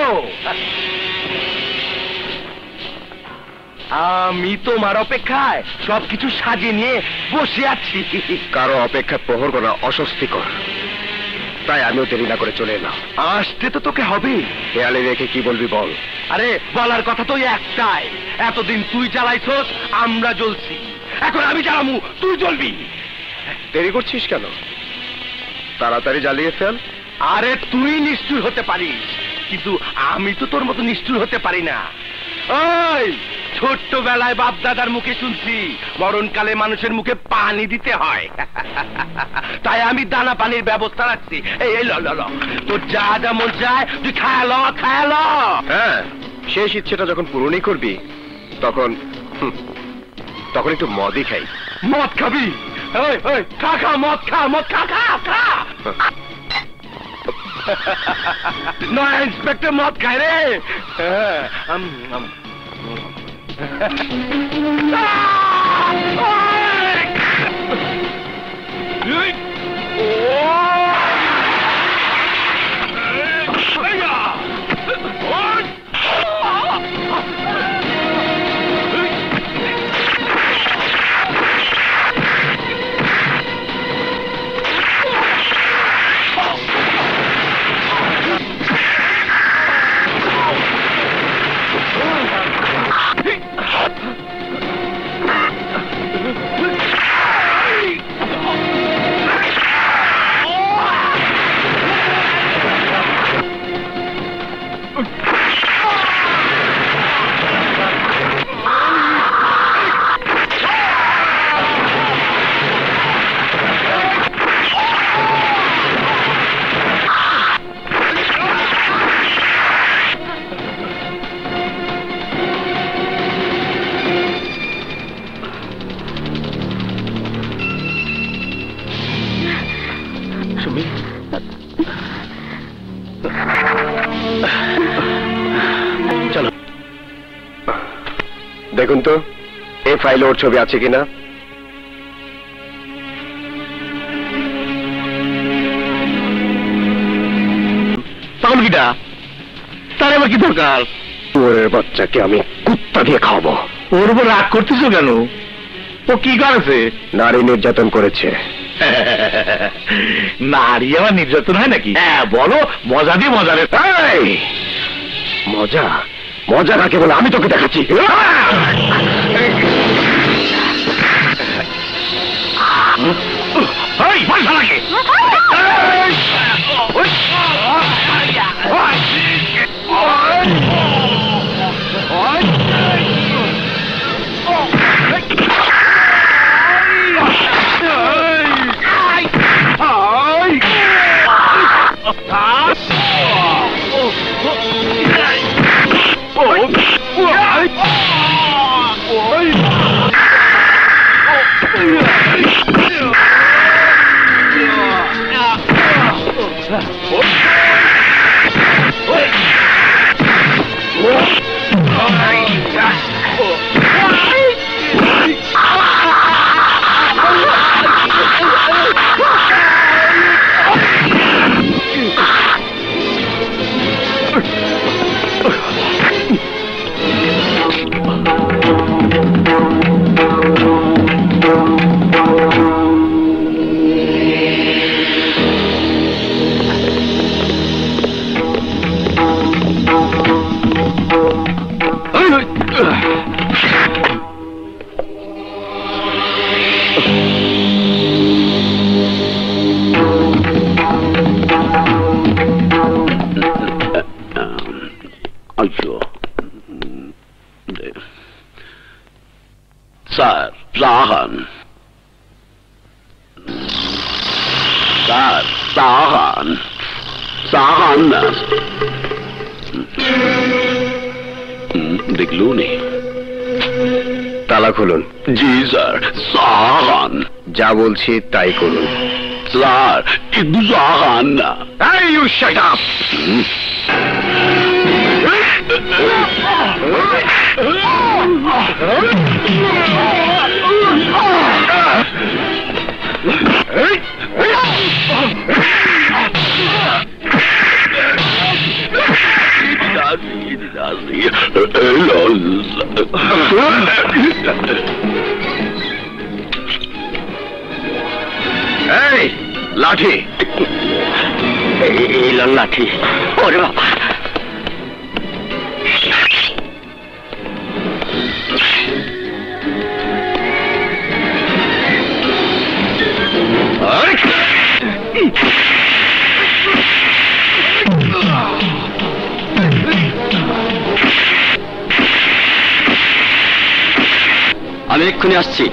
আমি তোমার অপেক্ষায় সবকিছু সাজিয়ে নিয়ে বসে আছি। কারো অপেক্ষা প্রহর করা অস্বস্তিকর, তাই আমিও দেরি না করে চলে এলাম। আসতে তো তোকে হবে, খেয়ালে রেখে কি বলবি বল। আরে বলার কথা তো একটাই, এতদিন তুই জ্বালাইছস, আমরা জ্বলছি, এখন আমি জ্বালামু, তুই জ্বলবি। দেরি করছিস কেন? তাড়াতাড়ি জ্বালিয়ে ফেল। আরে তুই নিষ্ঠুর হতে পারিস, কিন্তু আমি তো তোর মতো নিষ্ঠুর হতে পারি না। ওই ছোট্টবেলায় বাপ দাদার মুখে শুনছি মরণকালে মানুষের মুখে পানি দিতে হয়, তাই আমি দানা পানির ব্যবস্থা রাখছি। এই ল তোর যা যা মন চায় তুই খায়া ল। হ্যাঁ, শেষ ইচ্ছেটা যখন পূরণই করবি তখন একটু মদই খাই। মদ খাবি? খা মদ খা। নয় ইন্সপেক্টর মদ খায় রে। চলো দেখুন তো এই ফাইলে ওর ছবি আছে কিনা। তখন কিটা তার এবার কি দরকার? ওরের বাচ্চাকে আমি কুত্তা দিয়ে খাওয়াবো। ওর উপর রাগ করতেছো কেন? ও কি করেছে? নারী নির্যাতন করেছে। নারী আবার নির্যাতন হয় নাকি? হ্যাঁ বলো, মজা দিয়ে মজা রে। মজা কাকে বলে আমি তোকে দেখাচ্ছি। Sachen. Sachen. Sachen. দেখলু নি তালা খুলুন। জি স্যার। সাহান। যা বলছি তাই করুন। স্যার কিন্তু সাহান না। Hey, you shut up! এই লাঠি, এই লাঠি। ওরে বাবা, আমি এক্ষুনি আসছি।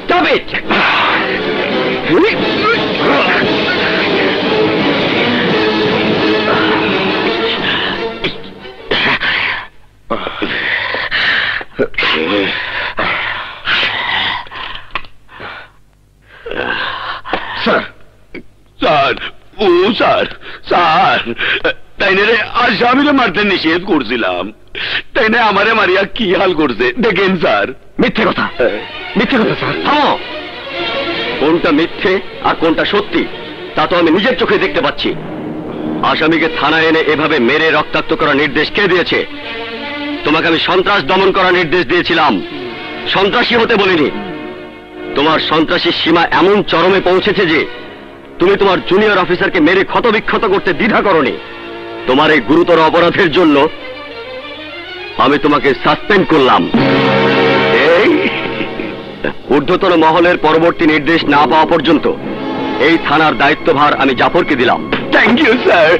Stop it! স্যার, স্যার, ও স্যার, স্যার, তাইনে রে আসামিরে মারতে নিষেধ করছিলাম, তাইনে আমারে মারিয়া কি হাল করছে দেখেন স্যার। মিথ্যে কথা, মিথ্যে কথা স্যার। থামো। কোনটা মিথ্যে আর কোনটা সত্যি তা তো আমি নিজের চোখে দেখতে পাচ্ছি। আসামিকে থানায় এনে এভাবে মেরে রক্তাক্ত করার নির্দেশ কে দিয়েছে? তোমাকে আমি সন্ত্রাস দমন করার নির্দেশ দিয়েছিলাম, সন্ত্রাসী হতে বলিনি। তোমার সন্ত্রাসী সীমা এমন চরমে পৌঁছেছে যে তুমি তোমার জুনিয়র অফিসারকে মেরে ক্ষতবিক্ষত করতে দ্বিধা করনি। তোমার এই গুরুতর অপরাধের জন্য আমি তোমাকে সাসপেন্ড করলাম। এই ঊর্ধ্বতন মহলের পরবর্তী নির্দেশ না পাওয়া পর্যন্ত এই থানার দায়িত্বভার আমি জাফরকে দিলাম। Thank you sir.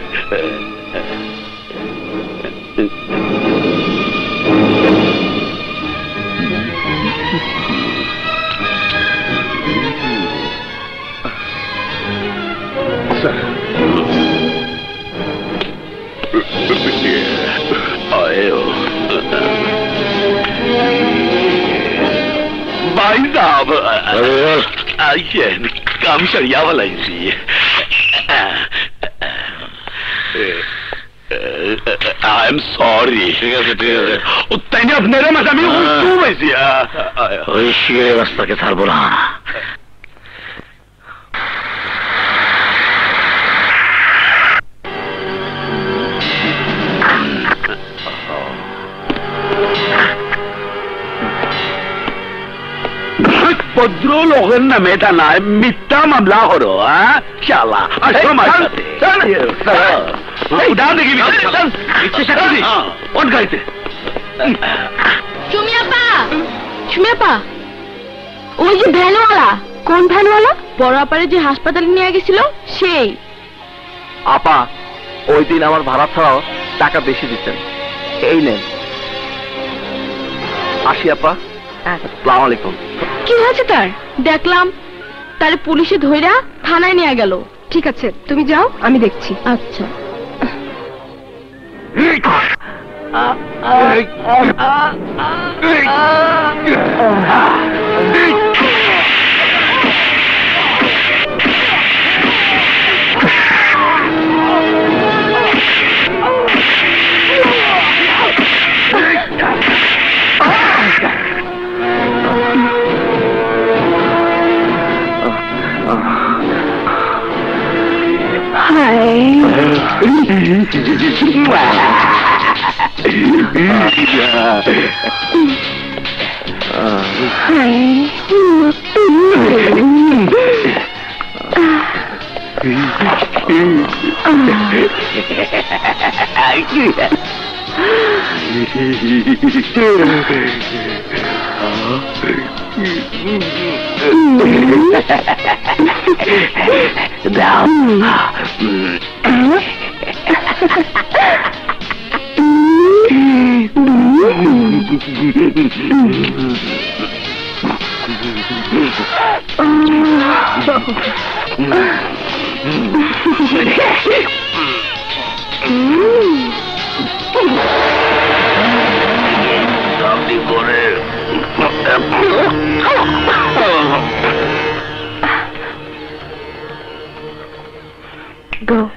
भाई साहब आइए, काम सरिया वाला ही आई एम सॉरी। ठीक है तैने अपने मजा में तू वैसी रास्ता के साथ बोला। ভদ্রলোকের নামে এটা নাই, মিথ্যা মামলা হলো। শালা ওই যে ভ্যানওয়ালা। কোন ভ্যানওয়ালা? বড় আপারে যে হাসপাতালে নিয়ে গেছিল সেই। আপা ওই দিন আমার ভাড়া ছাড়াও টাকা বেশি দিচ্ছেন, এই নেন। আসি আপা। আসসালামু আলাইকুম। কি হয়েছে তার? দেখলাম তার পুলিশে ধইরা থানায় নিয়ে গেল। ঠিক আছে, তুমি যাও, আমি দেখছি। আচ্ছা। দাও Go.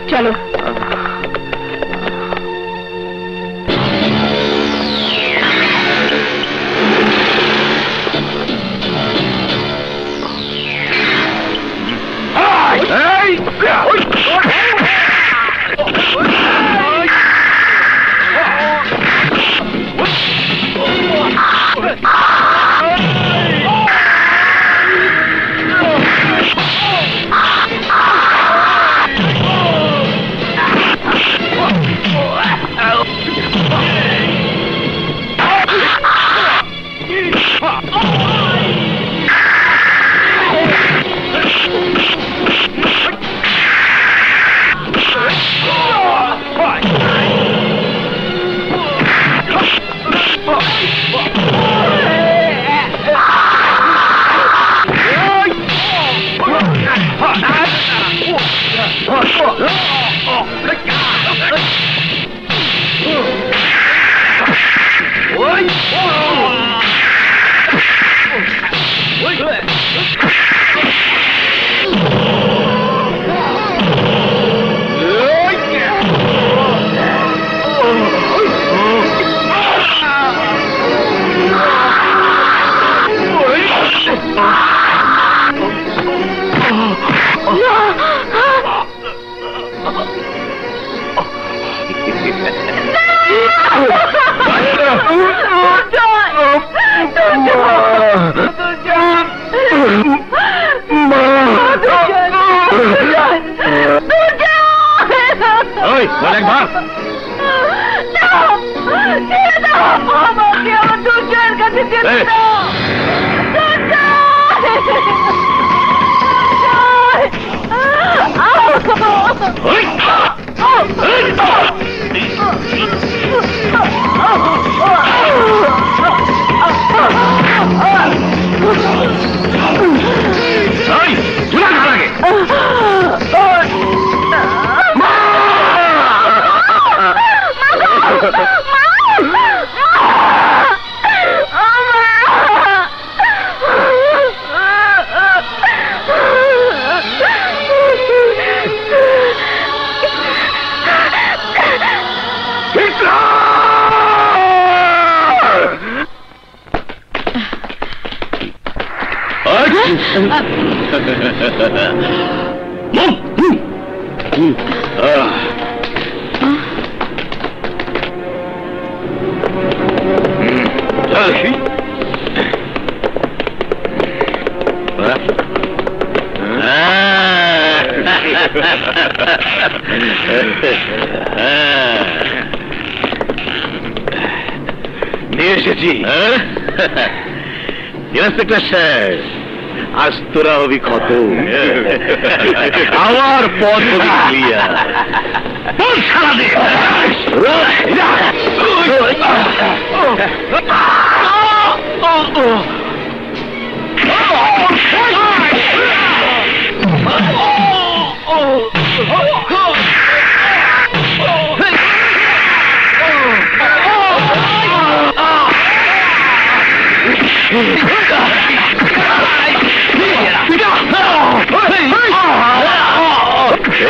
চলো ইন্সপেক্টর সাহেব, আজ তোরা হবি ক্ষত, আমার পথ হবি ক্লিয়ার।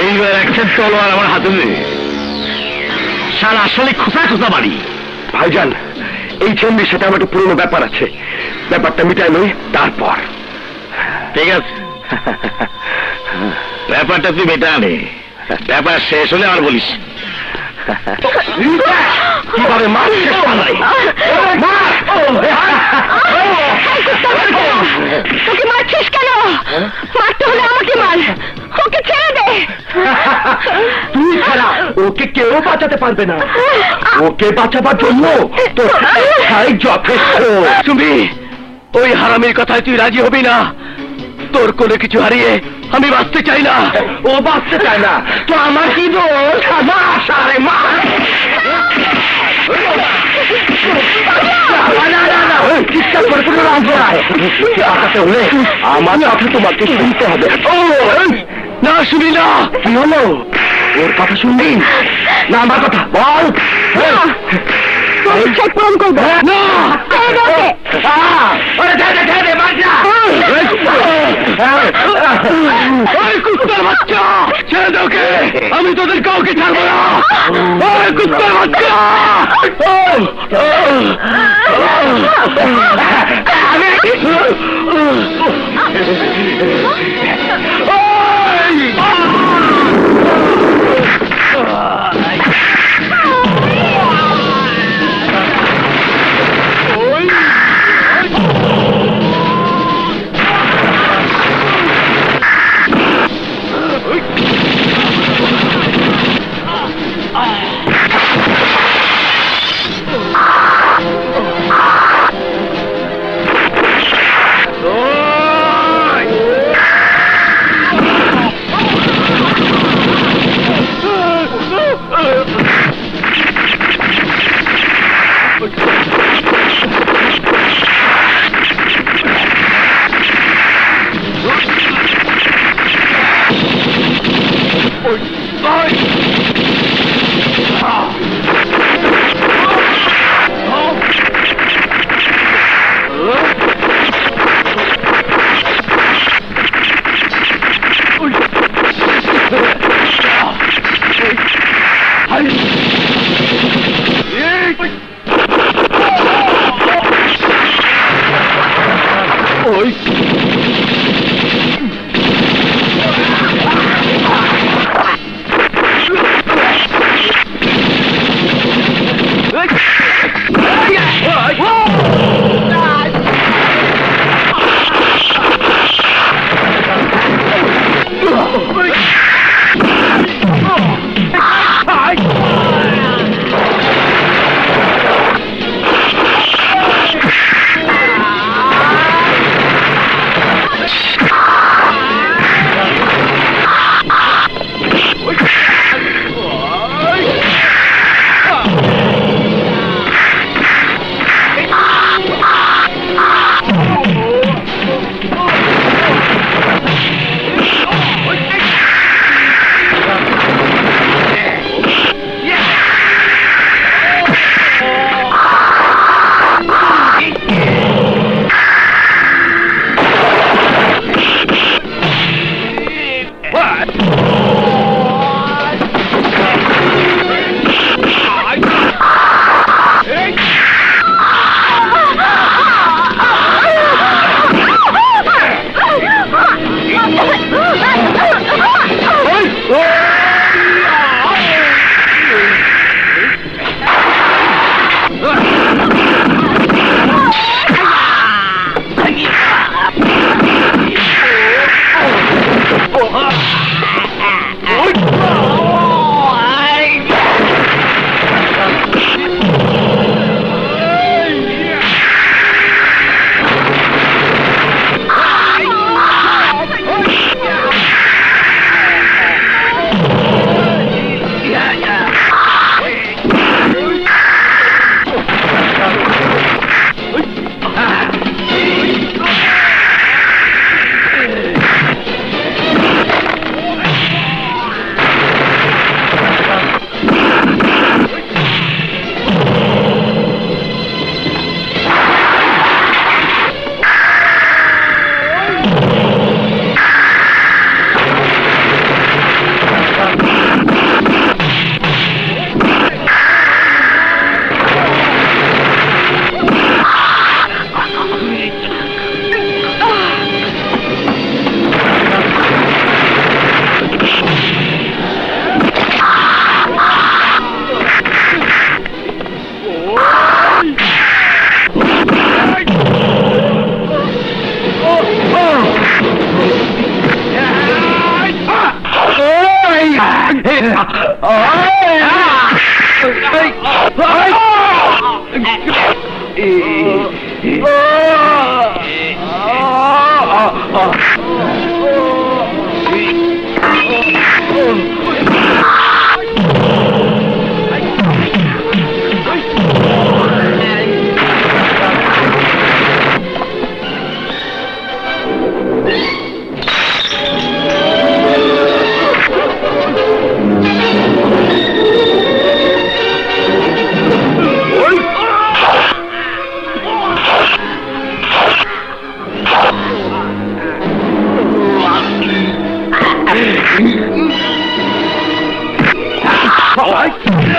এইবার একটা তলোয়ার আমার হাতে নেই, শালা আসলে খোঁচা খোঁচা বাড়ি। ভাইজান, এই চন্ডির সাথে আমার একটা পুরনো ব্যাপার আছে, ব্যাপারটা মিটাই নই তারপর। ঠিক আছে, ব্যাপারটা তুই মেটা নে, ব্যাপার শেষ হলে আর বলিস। কিভাবে মারছিস আমারে? মার! তোকে মারছিস কেন? মারতে হলে আমাকে মার, ওকে ছেড়ে দে। তুই ছাড়া ওকে কেউ বাঁচাতে পারবে না। ওকে বাঁচাবার জন্য তোর যথেষ্ট। তুমি ওই হারামির কথায় তুই রাজি হবি না। তোর কোনো কিছু হারিয়ে আমি বাঁচতে চাই না। ও বাঁচতে চায় না তো আমার কি দোষ? চিৎকার করে কোনো লাভ নাই। বাঁচাতে হলে আমার কথা তোমাকে শুনতে হবে। না শুনি না। কি হলো? ওর কথা শুনবি না আমার কথা? বল। ইচ্ছায় পূরণ করবো না। কুত্তার বাচ্চা ছেড়ে দোকে, আমি তোদের কাউকে ছাড়বো না। কুত্তার বাচ্চা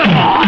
Oh!